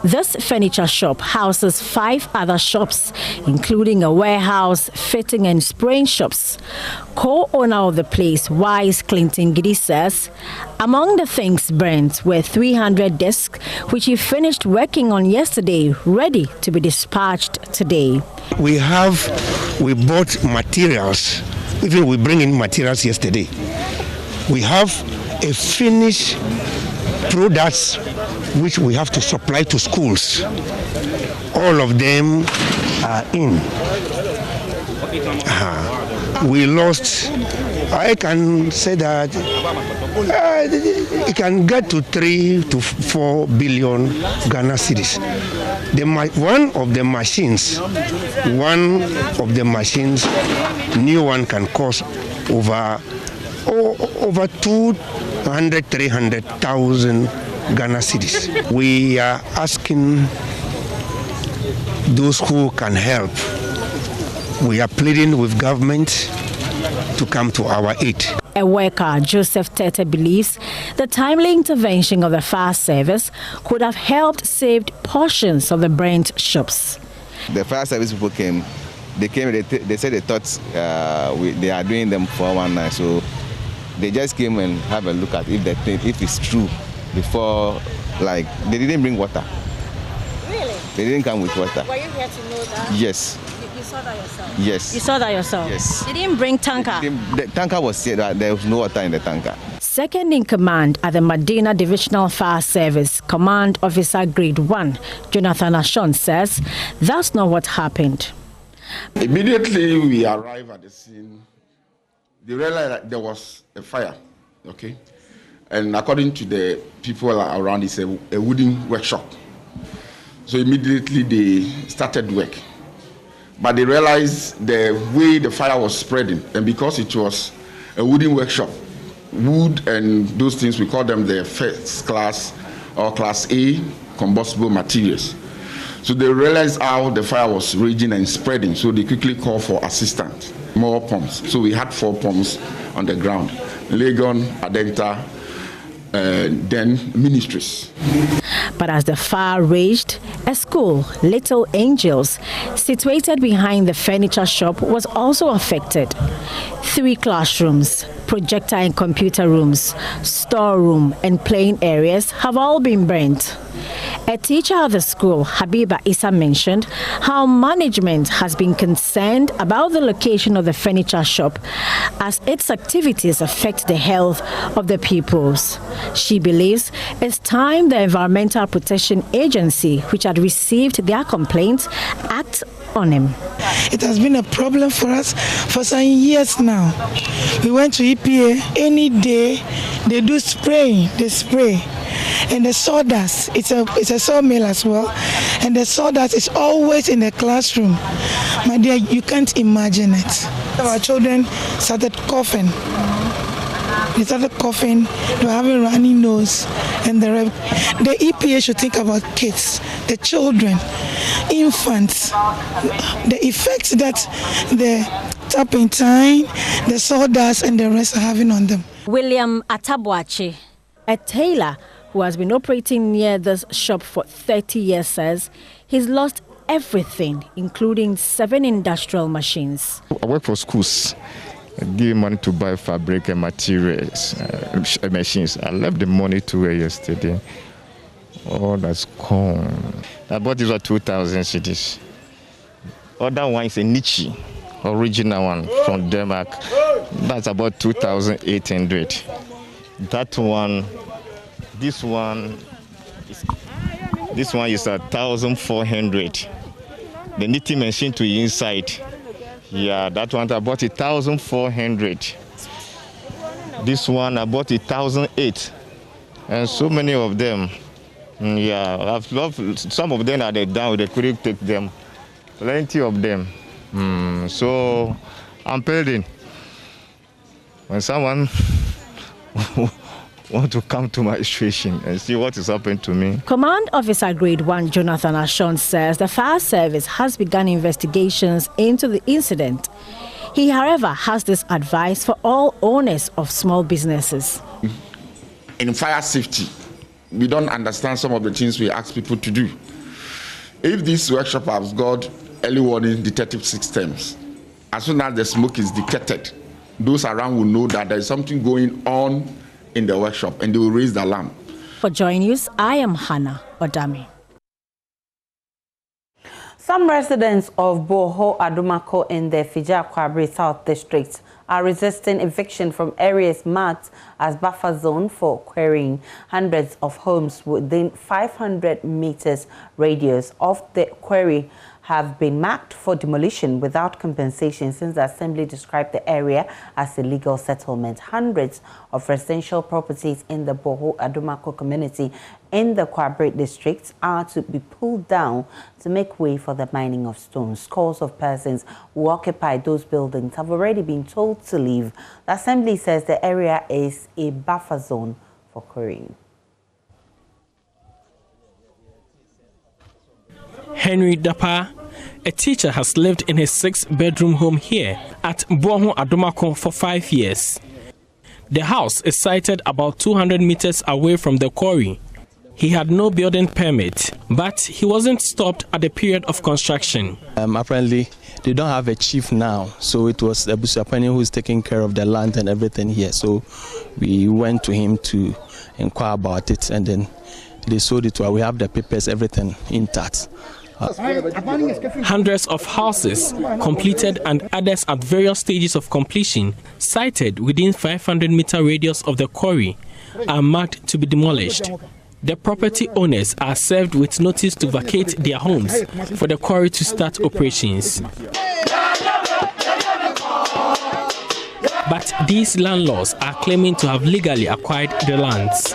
This furniture shop houses 5 other shops, including a warehouse, fitting and spraying shops. Co-owner of the place, Wise Clinton Gidi, says among the things burnt were 300 discs, which he finished working on yesterday, ready to be dispatched today. We bought materials, even we bring in materials yesterday. We have a finished products which we have to supply to schools. All of them are in. We lost, I can say that it can get to 3 to 4 billion Ghana cedis. One of the machines, new one can cost over 300,000 Ghana cedis. We are asking those who can help. We are pleading with government to come to our aid. A worker, Joseph Tete, believes the timely intervention of the fire service could have helped save portions of the burnt shops. The fire service people came. They said they thought they are doing them for one night, so they just came and have a look at if it's true before. Like, they didn't bring water. Really? They didn't come with water. Were you here to know that? Yes. You saw that yourself? Yes. You saw that yourself? Yes. They didn't bring tanker? The tanker was said that there was no water in the tanker. Second in command at the Madina Divisional Fire Service, Command Officer Grade 1, Jonathan Ashon, says that's not what happened. Immediately we arrived at the scene, they realized that there was a fire, okay? And according to the people around, it's a wooden workshop. So immediately they started work. But they realized the way the fire was spreading, and because it was a wooden workshop, wood and those things, we call them the first class or class A combustible materials. So they realized how the fire was raging and spreading, so they quickly called for assistance, more pumps. So we had 4 pumps on the ground, Legon, Adenta, then Ministries. But as the fire raged, a school, Little Angels, situated behind the furniture shop, was also affected. 3 classrooms, projector and computer rooms, storeroom and playing areas have all been burnt. A teacher at the school, Habiba Issa, mentioned how management has been concerned about the location of the furniture shop as its activities affect the health of the pupils. She believes it's time the Environmental Protection Agency, which had received their complaints, act on him. It has been a problem for us for some years now. We went to EPA, any day they do spraying, they spray. And the sawdust, it's a sawmill as well, and the sawdust is always in the classroom. My dear, you can't imagine it. Our children started coughing. They started coughing, they were having runny nose, and the EPA should think about kids, the children, infants, the effects that the turpentine, the sawdust, and the rest are having on them. William Atabwachi, a tailor who has been operating near this shop for 30 years, says he's lost everything, including 7 industrial machines. I work for schools. I give money to buy fabric and materials, machines. I left the money to her yesterday. Oh, that's gone. I bought this for 2,000 cedis. Other one is a Nietzsche, original one from Denmark. That's about 2,800. That one, this one is 1,400. The knitting machine to inside. Yeah, that one I bought 1,400. This one I bought 1,008. And so many of them. Yeah, I've loved some of them are down, they couldn't take them. Plenty of them. So I'm pleading. When someone want to come to my station and see what is happening to me. Command Officer Grade 1 Jonathan Ashon says the fire service has begun investigations into the incident. He, however, has this advice for all owners of small businesses. In fire safety, we don't understand some of the things we ask people to do. If this workshop has got early warning detective systems, as soon as the smoke is detected, those around will know that there is something going on in the workshop and they will raise the alarm. For Joy News, I am Hannah Odami. Some residents of BUOHO ADOMAKO in the Fija-Kwabre South District are resisting eviction from areas marked as buffer zone for quarrying. Hundreds of homes within 500 meters radius of the quarry have been marked for demolition without compensation since the Assembly described the area as a legal settlement. Hundreds of residential properties in the BUOHO ADOMAKO community in the Kwabre district are to be pulled down to make way for the mining of stones. Scores of persons who occupy those buildings have already been told to leave. The Assembly says the area is a buffer zone for quarrying. Henry Dapa, a teacher, has lived in his 6-bedroom home here at BUOHO ADOMAKO for 5 years. The house is sited about 200 meters away from the quarry. He had no building permit, but he wasn't stopped at the period of construction. Apparently, they don't have a chief now, so it was Abusapani who is taking care of the land and everything here. So we went to him to inquire about it, and then they sold it to us. We have the papers, everything intact. Hundreds of houses completed and others at various stages of completion sited within 500-meter radius of the quarry are marked to be demolished. The property owners are served with notice to vacate their homes for the quarry to start operations. But these landlords are claiming to have legally acquired the lands.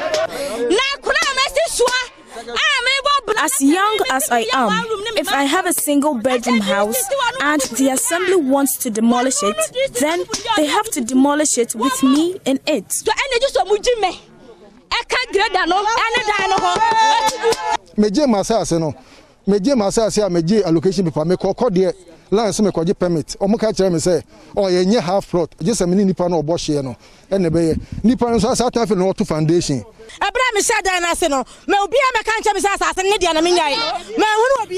As young as I am, if I have a single-bedroom house and the Assembly wants to demolish it, then they have to demolish it with me in it. Meje masase no meje masase a meje allocation paper me kokko de land me kwaje permit omo ka kire me say o ye nye half plot je se me nipa na obo hye no ene be ye nipa no so asa fe no to foundation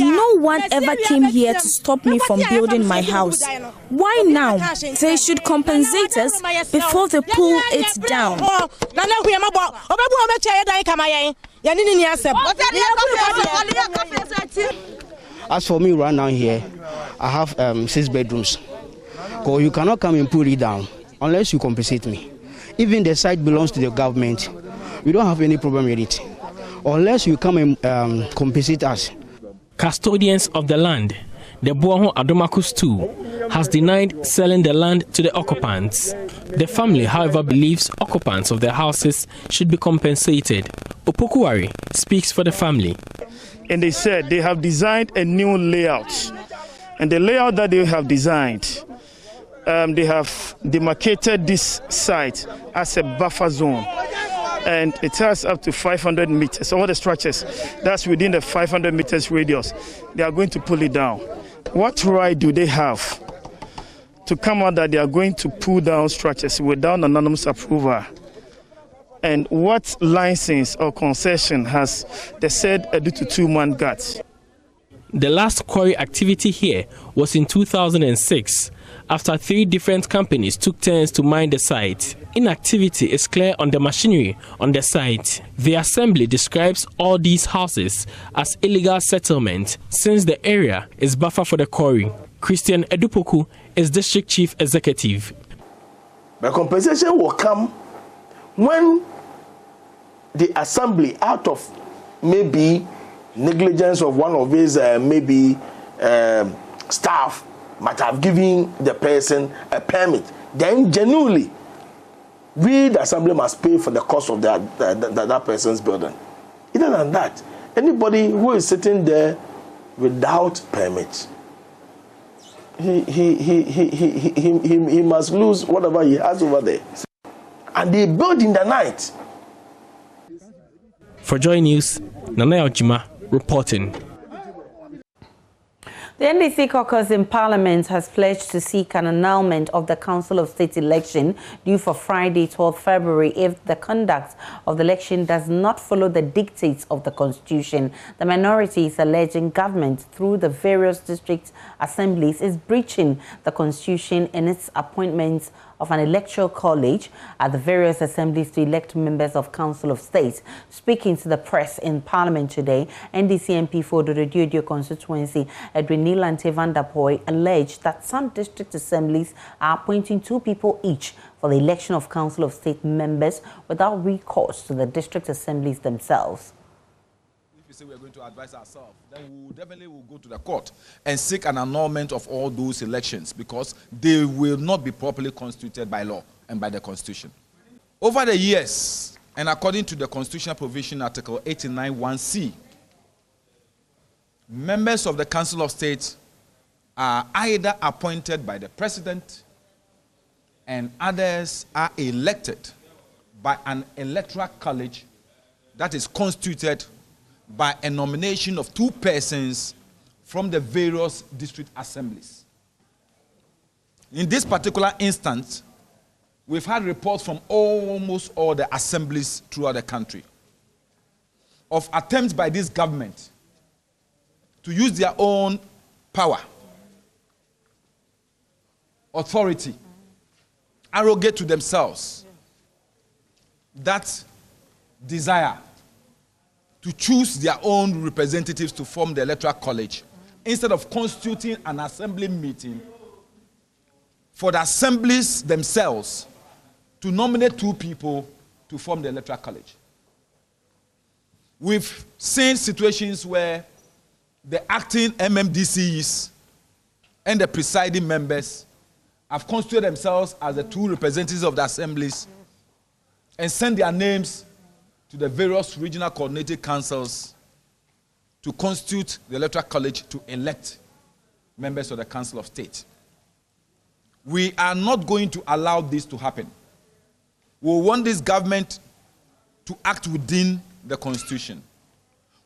No one ever came here to stop me from building my house. Why now? They should compensate us before they pull it down. As for me right now here, I have 6 bedrooms. So you cannot come and pull it down unless you compensate me. Even the site belongs to the government. We don't have any problem with it. Unless you come and compensate us. Custodians of the land, the BUOHO ADOMAKO too, has denied selling the land to the occupants. The family, however, believes occupants of the houses should be compensated. Opokuwari speaks for the family. And they said they have designed a new layout. And the layout that they have designed, they have demarcated this site as a buffer zone. And it has up to 500 meters. All the structures that's within the 500 meters radius, they are going to pull it down. What right do they have to come out that they are going to pull down structures without anonymous approval? And what license or concession has the said Edu 2-man got? The last quarry activity here was in 2006, after 3 different companies took turns to mine the site. Inactivity is clear on the machinery on the site. The Assembly describes all these houses as illegal settlement since the area is buffer for the quarry. Christian Edupoku is District Chief Executive. The compensation will come when the Assembly, out of maybe negligence of one of his staff, might have given the person a permit, then genuinely we, the Assembly, must pay for the cost of that person's building. Other than that, anybody who is sitting there without permit, he must lose whatever he has over there. And they build in the night. For Joy News, Nana Ojima reporting. The NDC caucus in Parliament has pledged to seek an annulment of the Council of State election due for Friday, 12 February, if the conduct of the election does not follow the dictates of the Constitution. The minority is alleging government through the various district assemblies is breaching the Constitution in its appointments of an electoral college at the various assemblies to elect members of Council of State. Speaking to the press in Parliament today, NDC MP for the Diodio constituency, Edwin Nilante van der Poy, alleged that some district assemblies are appointing 2 people each for the election of Council of State members without recourse to the district assemblies themselves. If we say we're going to advise ourselves, then we definitely will go to the court and seek an annulment of all those elections because they will not be properly constituted by law and by the Constitution. Over the years, and according to the Constitutional Provision, Article 89(1)(c), members of the Council of State are either appointed by the President and others are elected by an electoral college that is constituted by a nomination of 2 persons from the various district assemblies. In this particular instance, we've had reports from almost all the assemblies throughout the country of attempts by this government to use their own power, authority, arrogate to themselves that desire to choose their own representatives to form the electoral college instead of constituting an assembly meeting for the assemblies themselves to nominate 2 people to form the electoral college. We've seen situations where the acting MMDCs and the presiding members have constituted themselves as the 2 representatives of the assemblies and sent their names to the various regional coordinated councils to constitute the electoral college to elect members of the Council of State. We are not going to allow this to happen. We want this government to act within the Constitution.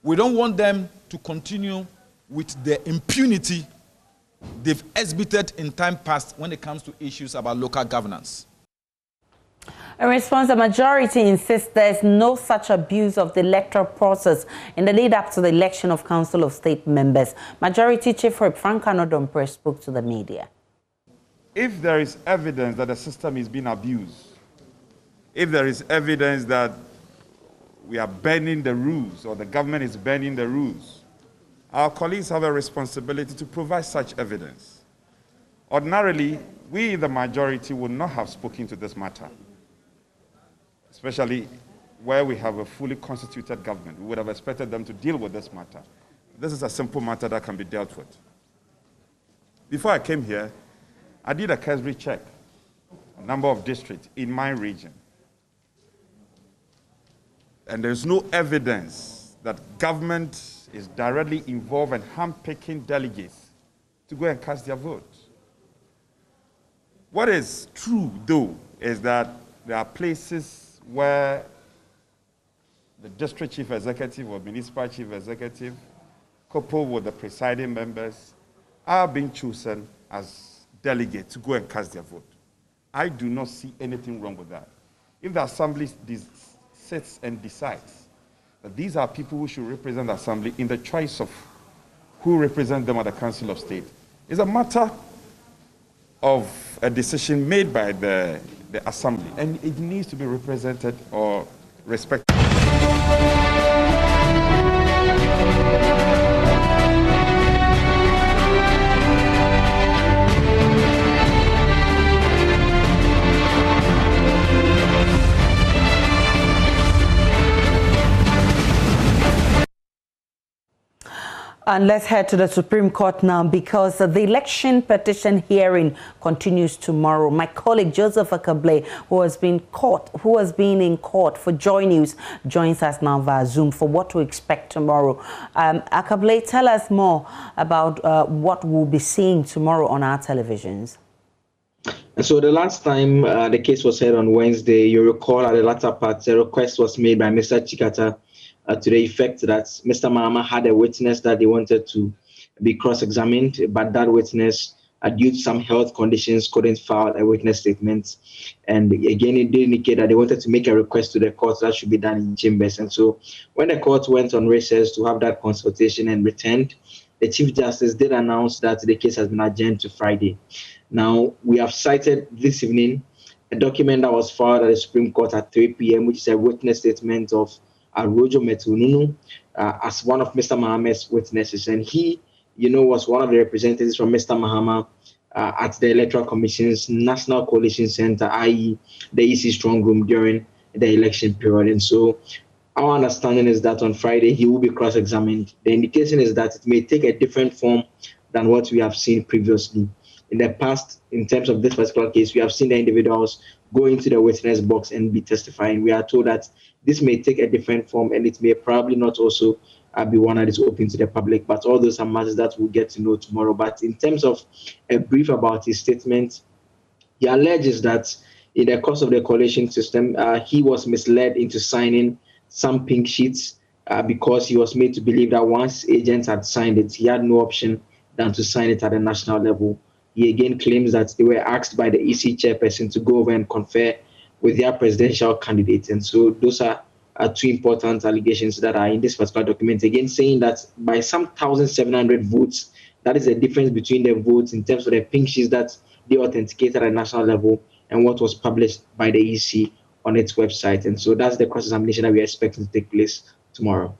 We don't want them to continue with the impunity they've exhibited in time past when it comes to issues about local governance. In response, the majority insists there is no such abuse of the electoral process in the lead up to the election of Council of State members. Majority Chief Whip Frank Anodompress spoke to the media. If there is evidence that the system is being abused, if there is evidence that we are bending the rules or the government is bending the rules, our colleagues have a responsibility to provide such evidence. Ordinarily, we, the majority, would not have spoken to this matter, especially where we have a fully constituted government. We would have expected them to deal with this matter. This is a simple matter that can be dealt with. Before I came here, I did a cursory check, a number of districts in my region. And there's no evidence that government is directly involved in handpicking delegates to go and cast their vote. What is true, though, is that there are places where the district chief executive or municipal chief executive, coupled with the presiding members, are being chosen as delegates to go and cast their vote. I do not see anything wrong with that. If the assembly sits and decides that these are people who should represent the assembly in the choice of who represent them at the Council of State, it's a matter of a decision made by the assembly, and it needs to be represented or respected. And let's head to the Supreme Court now, because the election petition hearing continues tomorrow. My colleague Joseph Akable, who has been in court for Joy News, joins us now via Zoom for what to expect tomorrow. Akable, tell us more about what we'll be seeing tomorrow on our televisions. So the last time the case was heard on Wednesday, you recall at the latter part, a request was made by Mr. Chikata to the effect that Mr. Mahama had a witness that they wanted to be cross-examined, but that witness, due to some health conditions, couldn't file a witness statement. And again, it did indicate that they wanted to make a request to the court that should be done in chambers. And so when the court went on recess to have that consultation and returned, the Chief Justice did announce that the case has been adjourned to Friday. Now, we have cited this evening a document that was filed at the Supreme Court at 3 p.m., which is a witness statement of Rojo Metununu as one of Mr. Mahamad's witnesses. And he, was one of the representatives from Mr. Mahama at the Electoral Commission's National Coalition Center, i.e. the EC Strong Room during the election period. And so our understanding is that on Friday, he will be cross-examined. The indication is that it may take a different form than what we have seen previously. In the past, in terms of this particular case, we have seen the individuals go into the witness box and be testifying. We are told that this may take a different form, and it may probably not also be one that is open to the public, but all those are matters that we'll get to know tomorrow. But in terms of a brief about his statement, he alleges that in the course of the coalition system, he was misled into signing some pink sheets because he was made to believe that once agents had signed it, he had no option than to sign it at the national level. He again claims that they were asked by the EC chairperson to go over and confer with their presidential candidate. And so those are two important allegations that are in this particular document. Again, saying that by some 1,700 votes, that is the difference between the votes in terms of the pink sheets that they authenticated at the national level and what was published by the EC on its website. And so that's the cross-examination that we are expecting to take place tomorrow.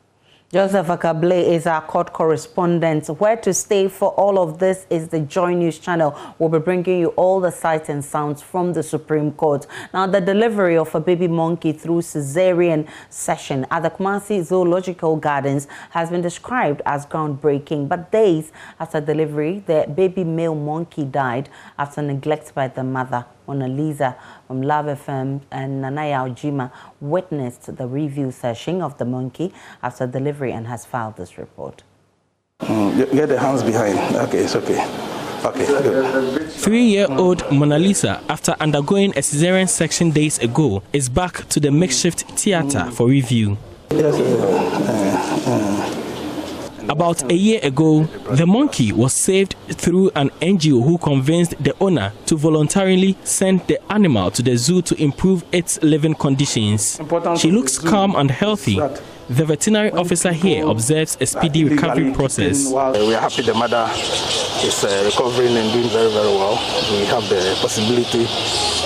Joseph Akable is our court correspondent. Where to stay for all of this is the Joy News channel. We'll be bringing you all the sights and sounds from the Supreme Court. Now, the delivery of a baby monkey through cesarean section at the Kumasi Zoological Gardens has been described as groundbreaking. But days after delivery, the baby male monkey died after neglect by the mother. Mona Lisa from Love FM and Nanaya Ojima witnessed the review session of the monkey after delivery and has filed this report. Get the hands behind. Okay, it's okay. Okay, good. 3-year-old Mona Lisa, after undergoing a cesarean section days ago, is back to the makeshift theater for review. About a year ago, the monkey was saved through an NGO who convinced the owner to voluntarily send the animal to the zoo to improve its living conditions. She looks calm and healthy. The veterinary officer here observes a speedy recovery process. We are happy the mother is recovering and doing very, very well. We have the possibility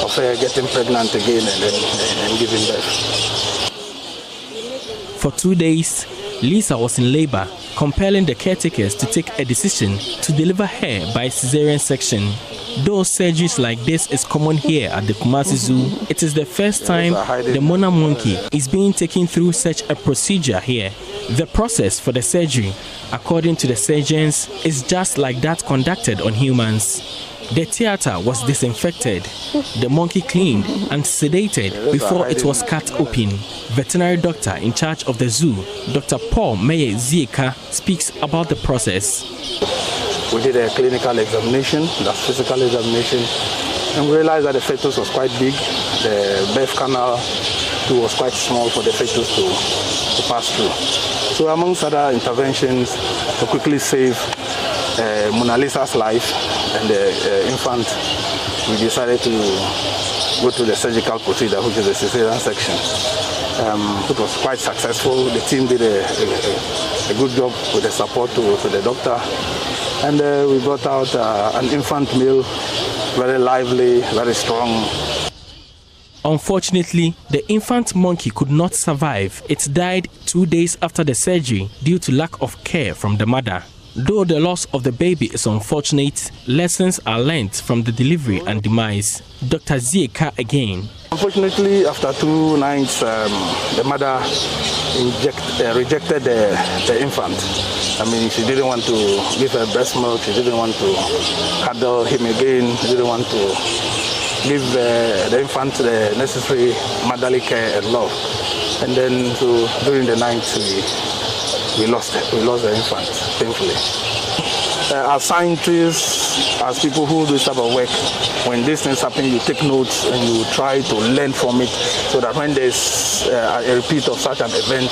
of her getting pregnant again and giving birth. For 2 days, Lisa was in labor, compelling the caretakers to take a decision to deliver her by cesarean section. Though surgeries like this is common here at the Kumasi Zoo, it is the first time the Mona monkey is being taken through such a procedure here. The process for the surgery, according to the surgeons, is just like that conducted on humans. The theater was disinfected, the monkey cleaned and sedated before it was cut open. Veterinary doctor in charge of the zoo, Dr. Paul Meye Zieka, speaks about the process. We did a clinical examination, that's physical examination, and we realized that the fetus was quite big. The birth canal too was quite small for the fetus to pass through. So amongst other interventions to quickly save Mona Lisa's life and the infant, we decided to go to the surgical procedure, which is the cesarean section. It was quite successful. The team did a good job with the support to the doctor. And we brought out an infant male, very lively, very strong. Unfortunately, the infant monkey could not survive. It died 2 days after the surgery due to lack of care from the mother. Though the loss of the baby is unfortunate, lessons are learned from the delivery and demise. Dr. Zieka again. Unfortunately, after 2 nights, the mother rejected the infant. I mean, she didn't want to give her breast milk, she didn't want to cuddle him again, she didn't want to give the infant the necessary motherly care and love. And then so during the night, we lost the infant, painfully. as scientists, as people who do this type of work, when these things happen, you take notes and you try to learn from it, so that when there's a repeat of such an event,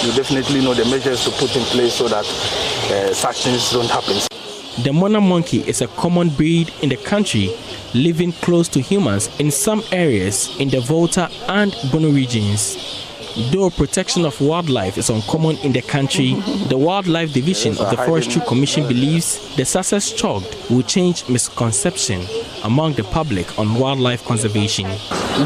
you definitely know the measures to put in place so that such things don't happen. The monarch monkey is a common breed in the country, living close to humans in some areas in the Volta and Bono regions. Though protection of wildlife is uncommon in the country, the Wildlife Division of the Forestry Commission believes the success chalked will change misconception among the public on wildlife conservation.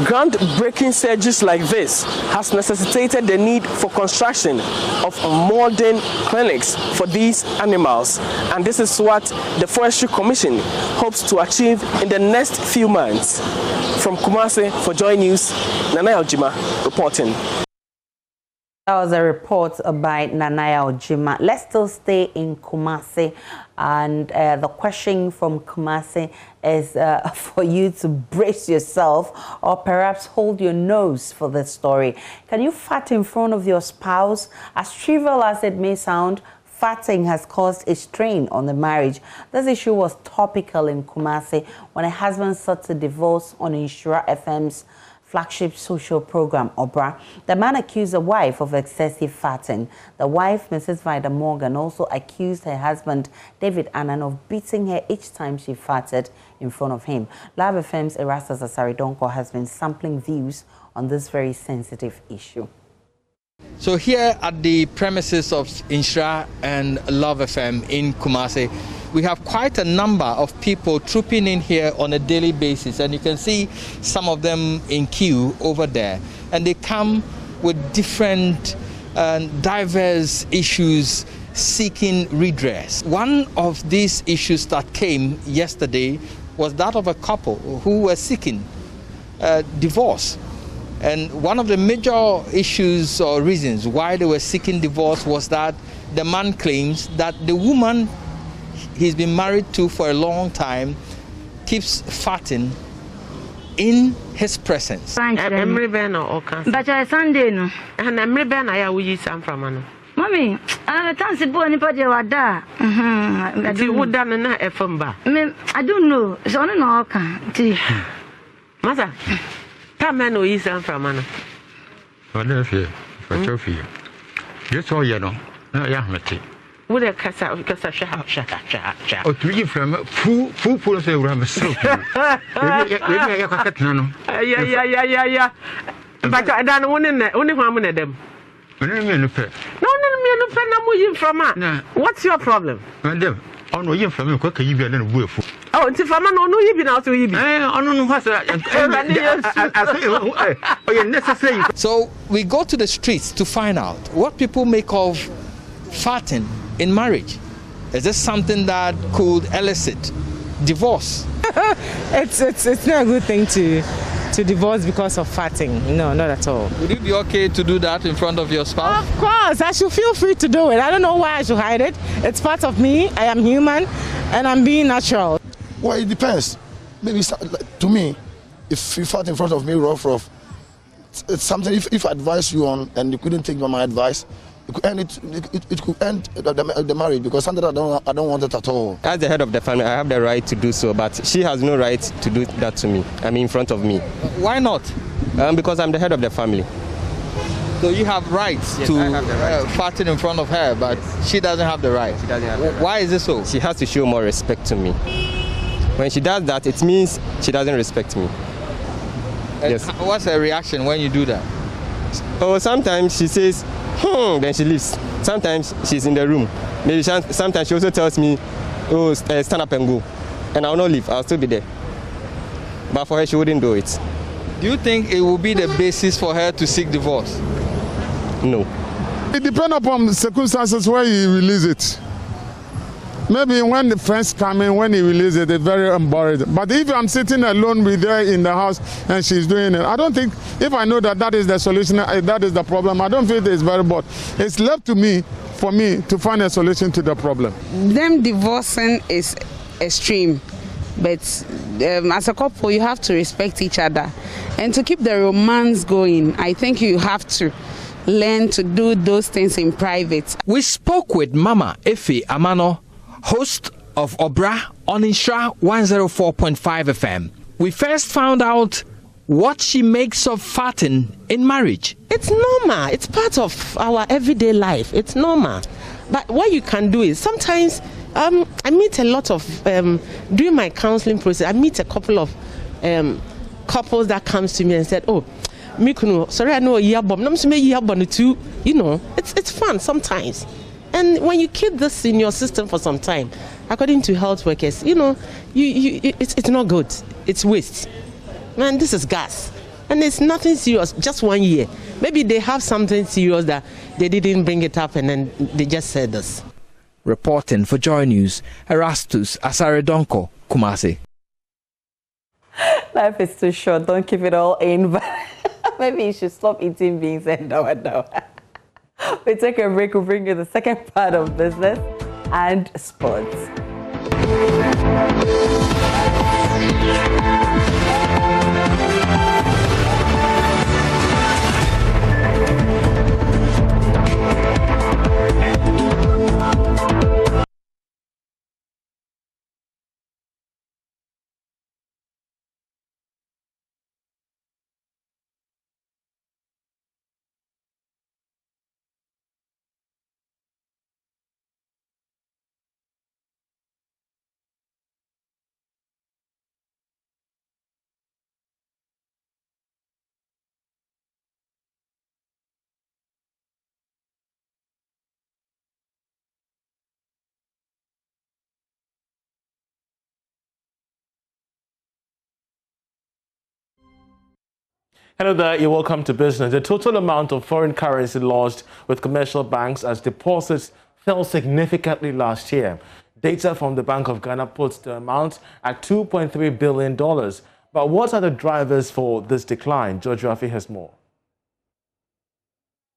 Groundbreaking surgeries like this has necessitated the need for construction of modern clinics for these animals, and this is what the Forestry Commission hopes to achieve in the next few months. From Kumasi for Joy News, Nanaya Ojima reporting. That was a report by Nanaya Ojima. Let's still stay in Kumasi, and the question from Kumasi is for you to brace yourself or perhaps hold your nose for this story. Can you fart in front of your spouse? As trivial as it may sound, farting has caused a strain on the marriage. This issue was topical in Kumasi when a husband sought to divorce on Insura FM's flagship social program, Obra. The man accused the wife of excessive farting. The wife, Mrs. Vida Morgan, also accused her husband, David Annan, of beating her each time she farted in front of him. Live FM's Erastus Asaridonko has been sampling views on this very sensitive issue. So here at the premises of Insura and Love FM in Kumasi, we have quite a number of people trooping in here on a daily basis, and you can see some of them in queue over there, and they come with different diverse issues seeking redress. One of these issues that came yesterday was that of a couple who were seeking divorce. And one of the major issues or reasons why they were seeking divorce was that the man claims that the woman he's been married to for a long time keeps farting in his presence. But I Sunday no. And I'm rebel I will use some from ano. Mommy, I'm a fancy boy in Pajawada. You would done na efamba. I don't know. It's only no okay. Mother, come and no use some from ano. What if you for trophy? You saw you know. No, yeah, Matty. Would a cassa because I shall. Oh, 3 from full say around so. Yeah. But I don't want to only one of them. No, what's your problem? Madam, I know you from quick you be a wolf. Oh, it's if I'm not know you've been out to you. I don't know what's necessary. So we go to the streets to find out what people make of farting in marriage. Is this something that could elicit divorce? It's not a good thing to divorce because of farting. No, not at all. Would it be okay to do that in front of your spouse? Of course, I should feel free to do it. I don't know why I should hide it. It's part of me. I am human, and I'm being natural. Well, it depends. Maybe to me, if you fart in front of me, rough, it's something. If I advise you on and you couldn't take my advice, it could end it could end the marriage, because something I don't want it at all. As the head of the family, I have the right to do so, but she has no right to do that to me. I mean, in front of me. Why not? Because I'm the head of the family. So you have rights to farting in front of her, but she doesn't have the right. She doesn't have the right. Why is it so? She has to show more respect to me. When she does that, it means she doesn't respect me. Yes. What's her reaction when you do that? Oh, sometimes she says, then she leaves. Sometimes she's in the room. Maybe sometimes she also tells me, oh, stand up and go. And I'll not leave, I'll still be there. But for her, she wouldn't do it. Do you think it will be the basis for her to seek divorce? No. It depends upon the circumstances where you release it. Maybe when the friends come in, when he releases it, they're very embarrassed. But if I'm sitting alone with her in the house and she's doing it, I don't think, if I know that is the solution, that is the problem, I don't feel it's very bad. It's left to me, for me, to find a solution to the problem. Them divorcing is extreme, but as a couple, you have to respect each other. And to keep the romance going, I think you have to learn to do those things in private. We spoke with Mama Efe Amano, host of Obra on Insra 104.5 FM. We first found out what she makes of farting in marriage. It's normal. It's part of our everyday life. It's normal. But what you can do is sometimes I meet a lot of during my counseling process. I meet a couple of couples that comes to me and said, "Oh, Mikuno, sorry, I know a too." You know, it's fun sometimes. And when you keep this in your system for some time, according to health workers, you know, it's not good. It's waste. Man, this is gas. And it's nothing serious, just 1 year. Maybe they have something serious that they didn't bring it up and then they just said this. Reporting for Joy News, Erastus Asaredonko, Kumasi. Life is too short. Don't keep it all in. But maybe you should stop eating beans and no. We take a break. We'll bring you the second part of business and sports. Hello there, you're welcome to business. The total amount of foreign currency lodged with commercial banks as deposits fell significantly last year. Data from the Bank of Ghana puts the amount at $2.3 billion. But what are the drivers for this decline? George Rafi has more.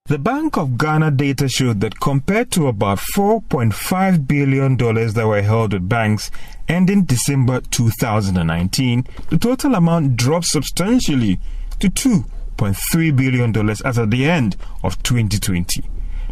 The Bank of Ghana data showed that compared to about $4.5 billion that were held with banks ending December 2019, the total amount dropped substantially to $2.3 billion as at the end of 2020.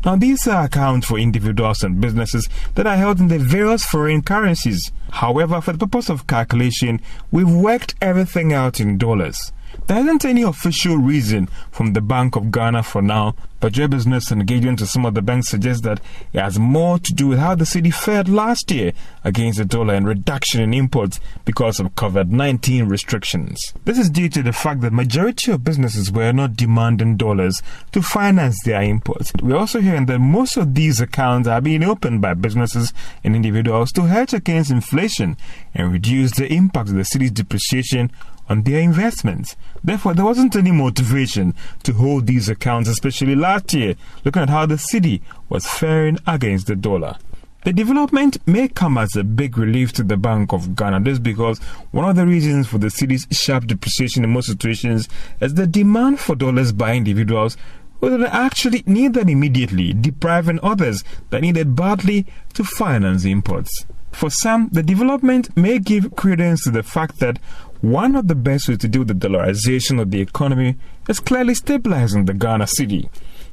Now, these are accounts for individuals and businesses that are held in the various foreign currencies. However, for the purpose of calculation, we've worked everything out in dollars. There isn't any official reason from the Bank of Ghana for now, but your business engagement with some of the banks suggests that it has more to do with how the city fared last year against the dollar and reduction in imports because of COVID-19 restrictions. This is due to the fact that majority of businesses were not demanding dollars to finance their imports. We're also hearing that most of these accounts are being opened by businesses and individuals to hedge against inflation and reduce the impact of the city's depreciation on their investments. Therefore, there wasn't any motivation to hold these accounts, especially last year, looking at how the city was faring against the dollar. The development may come as a big relief to the Bank of Ghana. This because one of the reasons for the city's sharp depreciation in most situations is the demand for dollars by individuals who don't actually need them immediately, depriving others that need it badly to finance imports. For some, the development may give credence to the fact that one of the best ways to deal with the dollarization of the economy is clearly stabilizing the Ghana city.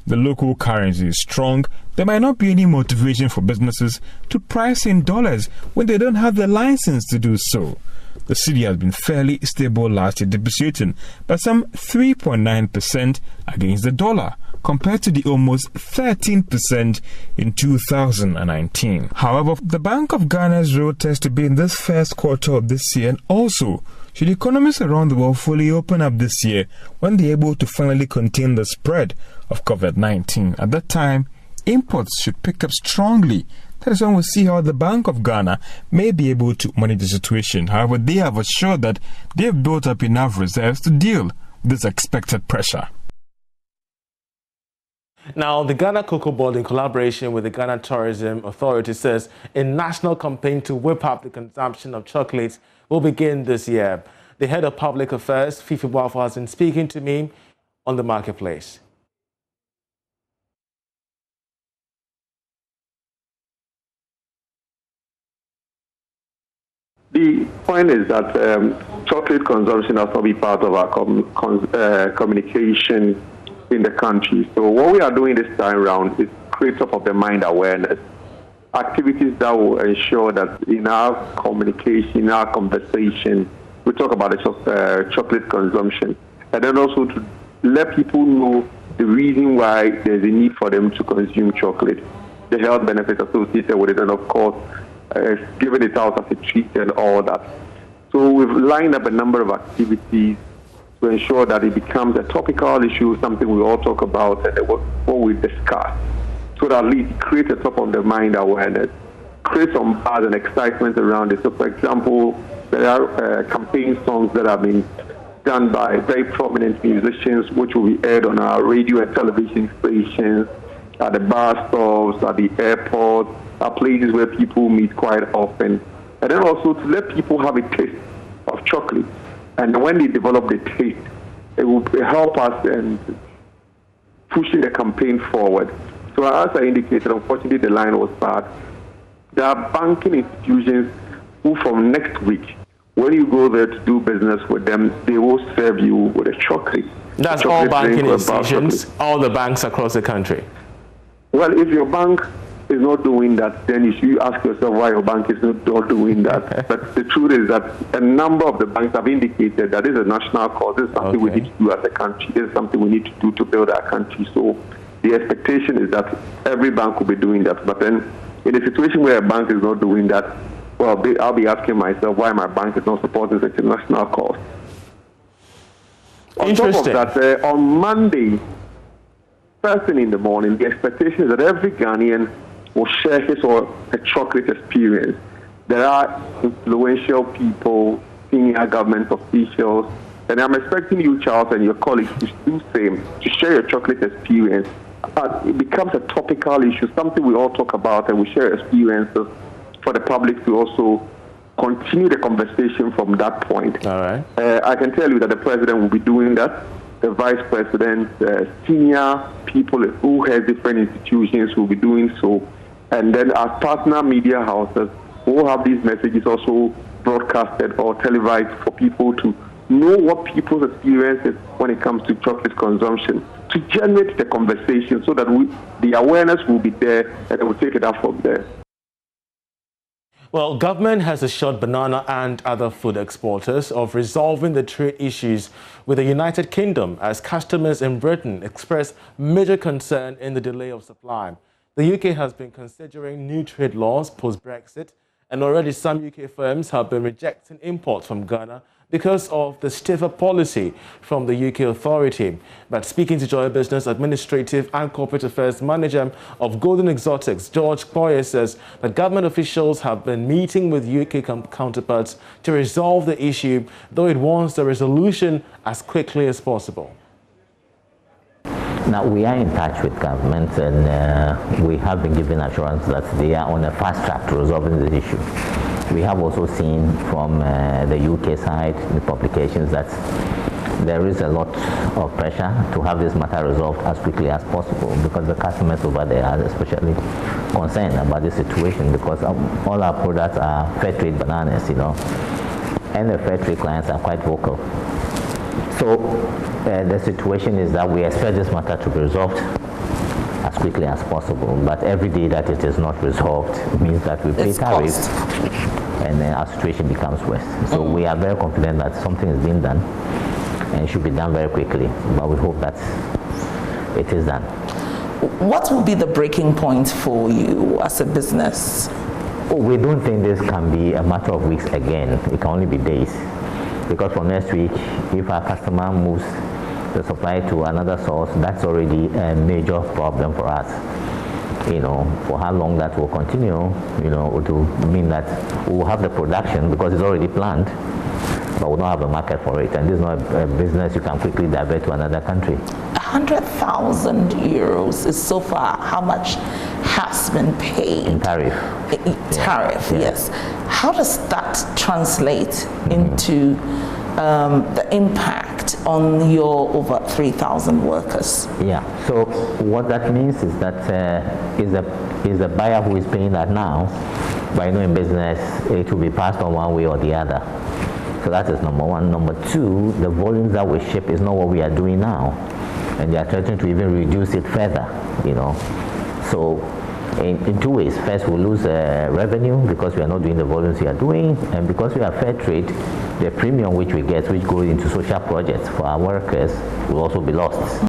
The local currency is strong. There might not be any motivation for businesses to price in dollars when they don't have the license to do so. The city has been fairly stable last year, depreciating by some 3.9% against the dollar, compared to the almost 13% in 2019. However, the Bank of Ghana's road test to be in this first quarter of this year, and also should economies around the world fully open up this year when they're able to finally contain the spread of COVID-19. At that time, imports should pick up strongly. That is when we see how the Bank of Ghana may be able to manage the situation. However, they have assured that they have built up enough reserves to deal with this expected pressure. Now, the Ghana Cocoa Board, in collaboration with the Ghana Tourism Authority, says a national campaign to whip up the consumption of chocolates will begin this year. The head of public affairs, Fifi BUOHO, has been speaking to me on the marketplace. The point is that chocolate consumption has not been part of our communication in the country. So what we are doing this time around is create top of the mind awareness. activities that will ensure that in our communication, in our conversation, we talk about the chocolate consumption, and then also to let people know the reason why there's a need for them to consume chocolate, the health benefits associated with it, and of course, giving it out as a treat and all that. So we've lined up a number of activities to ensure that it becomes a topical issue, something we all talk about and what we discuss, so that at least create a top-of-the-mind awareness, create some buzz and excitement around it. So, for example, there are campaign songs that have been done by very prominent musicians, which will be aired on our radio and television stations, at the bar stops, at the airport, at places where people meet quite often. And then also to let people have a taste of chocolate. And when they develop the taste, it will help us in pushing the campaign forward. So as I indicated, unfortunately the line was bad. There are banking institutions who from next week, when you go there to do business with them, they will serve you with a chocolate. That's all banking institutions, all the banks across the country? Well, if your bank is not doing that, then you should ask yourself why your bank is not doing that. But the truth is that a number of the banks have indicated that this is a national cause. This is something we need to do as a country. This is something we need to do to build our country. So the expectation is that every bank will be doing that. But then in a situation where a bank is not doing that, well, I'll be asking myself why my bank is not supporting such a national cause. On top of that, on Monday, first thing in the morning, the expectation is that every Ghanaian will share his or her chocolate experience. There are influential people, senior government officials, and I'm expecting you, Charles, and your colleagues to do the same, to share your chocolate experience. It becomes a topical issue, something we all talk about, and we share experiences for the public to also continue the conversation from that point. All right. I can tell you that the president will be doing that. The vice president, senior people who have different institutions will be doing so. And then our partner media houses will have these messages also broadcasted or televised for people to know what people's experience is when it comes to chocolate consumption, to generate the conversation so that the awareness will be there and we'll take it up from there. Well, government has assured banana and other food exporters of resolving the trade issues with the United Kingdom as customers in Britain express major concern in the delay of supply. The UK has been considering new trade laws post-Brexit, and already some UK firms have been rejecting imports from Ghana because of the stiffer policy from the UK authority. But speaking to Joy Business Administrative and Corporate Affairs Manager of Golden Exotics, George Boyer, says that government officials have been meeting with UK counterparts to resolve the issue, though it wants the resolution as quickly as possible. Now, we are in touch with government, and we have been given assurance that they are on a fast track to resolving the issue. We have also seen from the UK side, the publications, that there is a lot of pressure to have this matter resolved as quickly as possible, because the customers over there are especially concerned about this situation, because all our products are fair trade bananas, and the fair trade clients are quite vocal. So the situation is that we expect this matter to be resolved as quickly as possible, but every day that it is not resolved means that we pay tariffs and then our situation becomes worse. So we are very confident that something is being done and it should be done very quickly, but we hope that it is done. What will be the breaking point for you as a business? We don't think this can be a matter of weeks again. It can only be days, because from next week, if our customer moves the supply to another source, that's already a major problem for us. For how long that will continue, it will mean that we will have the production because it's already planned, but we don't have a market for it. And this is not a business you can quickly divert to another country. 100,000 euros is so far how much has been paid? In tariff. Tariff, yes. How does that translate into the impact on your over 3,000 workers? Yeah, so what that means is that is the buyer who is paying that now, but in business it will be passed on one way or the other. So that is number one. Number two, the volumes that we ship is not what we are doing now, and they are trying to even reduce it further, So in two ways. First, we'll lose revenue because we are not doing the volumes we are doing, and because we are fair trade, the premium which we get, which goes into social projects for our workers, will also be lost.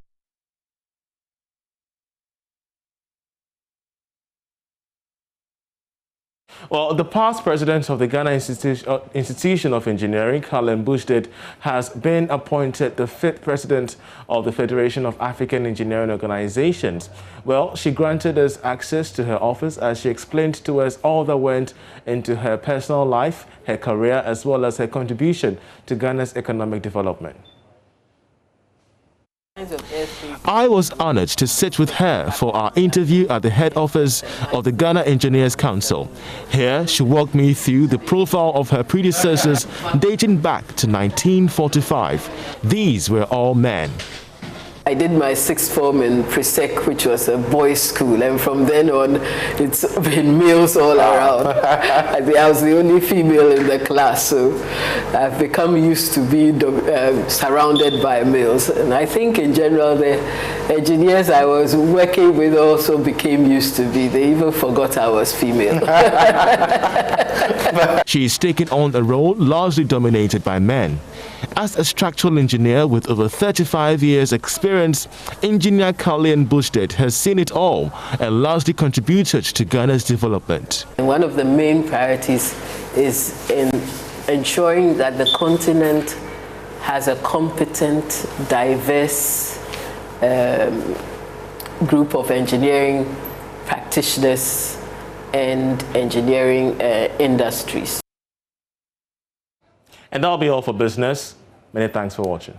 Well, the past president of the Ghana Institution of Engineering, Carlin Bushdid, has been appointed the 5th president of the Federation of African Engineering Organizations. Well, she granted us access to her office as she explained to us all that went into her personal life, her career, as well as her contribution to Ghana's economic development. I was honored to sit with her for our interview at the head office of the Ghana Engineers Council. Here, she walked me through the profile of her predecessors dating back to 1945. These were all men. I did my 6th form in Presec, which was a boys' school, and from then on, it's been males all around. I was the only female in the class, so I've become used to being surrounded by males. And I think in general, the engineers I was working with also became used to be. They even forgot I was female. She's taken on a role largely dominated by men. As a structural engineer with over 35 years experience, Engineer Carlin Bushdid has seen it all and largely contributed to Ghana's development. And one of the main priorities is in ensuring that the continent has a competent, diverse group of engineering practitioners and engineering industries. And that'll be all for business. Many thanks for watching.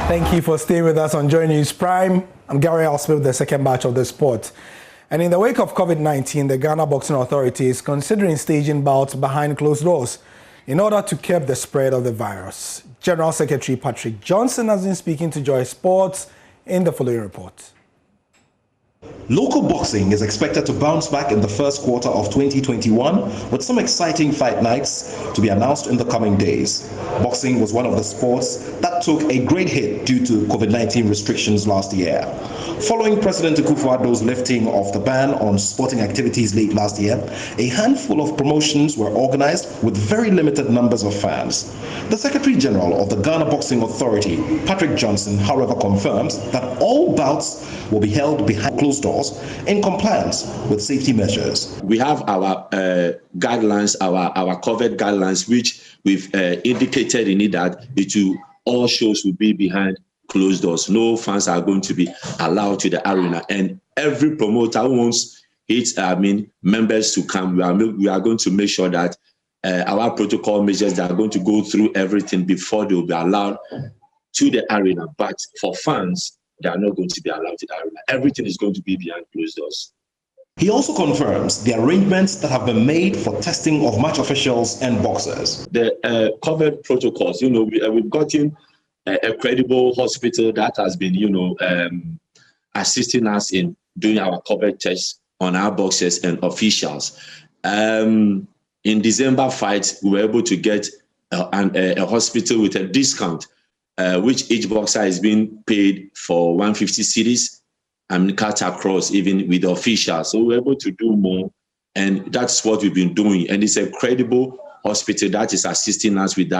Thank you for staying with us on Joy News Prime. I'm Gary Alsmith with the second batch of the sport. And in the wake of COVID-19, the Ghana Boxing Authority is considering staging bouts behind closed doors in order to curb the spread of the virus. General Secretary Patrick Johnson has been speaking to Joy Sports in the following report. Local boxing is expected to bounce back in the first quarter of 2021 with some exciting fight nights to be announced in the coming days. Boxing was one of the sports that took a great hit due to COVID-19 restrictions last year. Following President Akufo-Addo's lifting of the ban on sporting activities late last year, a handful of promotions were organized with very limited numbers of fans. The Secretary General of the Ghana Boxing Authority, Patrick Johnson, however, confirms that all bouts will be held behind closed doors in compliance with safety measures. We have our guidelines, our COVID guidelines, which we've indicated in it that all shows will be behind closed doors. No fans are going to be allowed to the arena, and every promoter who wants members to come, we are going to make sure that our protocol measures that are going to go through everything before they will be allowed to the arena. But for fans, they are not going to be allowed to the arena. Everything is going to be behind closed doors. He also confirms the arrangements that have been made for testing of match officials and boxers. The COVID protocols, we've gotten a credible hospital that has been, assisting us in doing our COVID tests on our boxers and officials. In December fight, we were able to get a hospital with a discount, which each boxer is being paid for 150 cedis. Cut across even with the officials. So we're able to do more, and that's what we've been doing. And it's a credible hospital that is assisting us with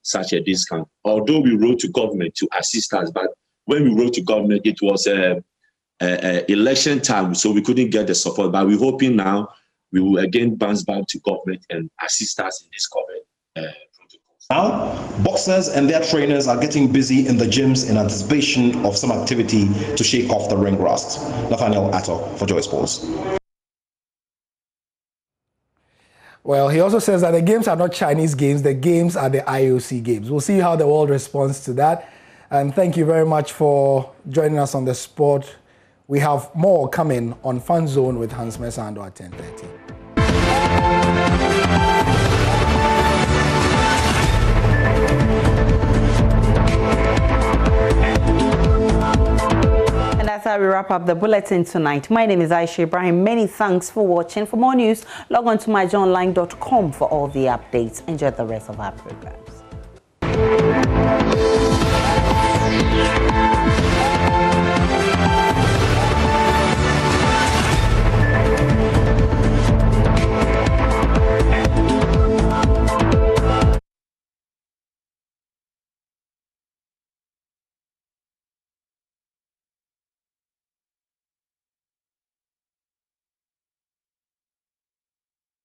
such a discount. Although we wrote to government to assist us, but when we wrote to government, it was election time, so we couldn't get the support. But we're hoping now we will again bounce back to government and assist us in this COVID. Now, boxers and their trainers are getting busy in the gyms in anticipation of some activity to shake off the ring rust. Nathaniel Atto for Joy Sports. Well, he also says that the games are not Chinese games, the games are the IOC games. We'll see how the world responds to that. And thank you very much for joining us on the sport. We have more coming on Fan Zone with Hans Mesando at 10:30. how we wrap up the bulletin tonight. My name is Aisha Ibrahim. Many thanks for watching. For more news, log on to myjohnline.com for all the updates. Enjoy the rest of our program.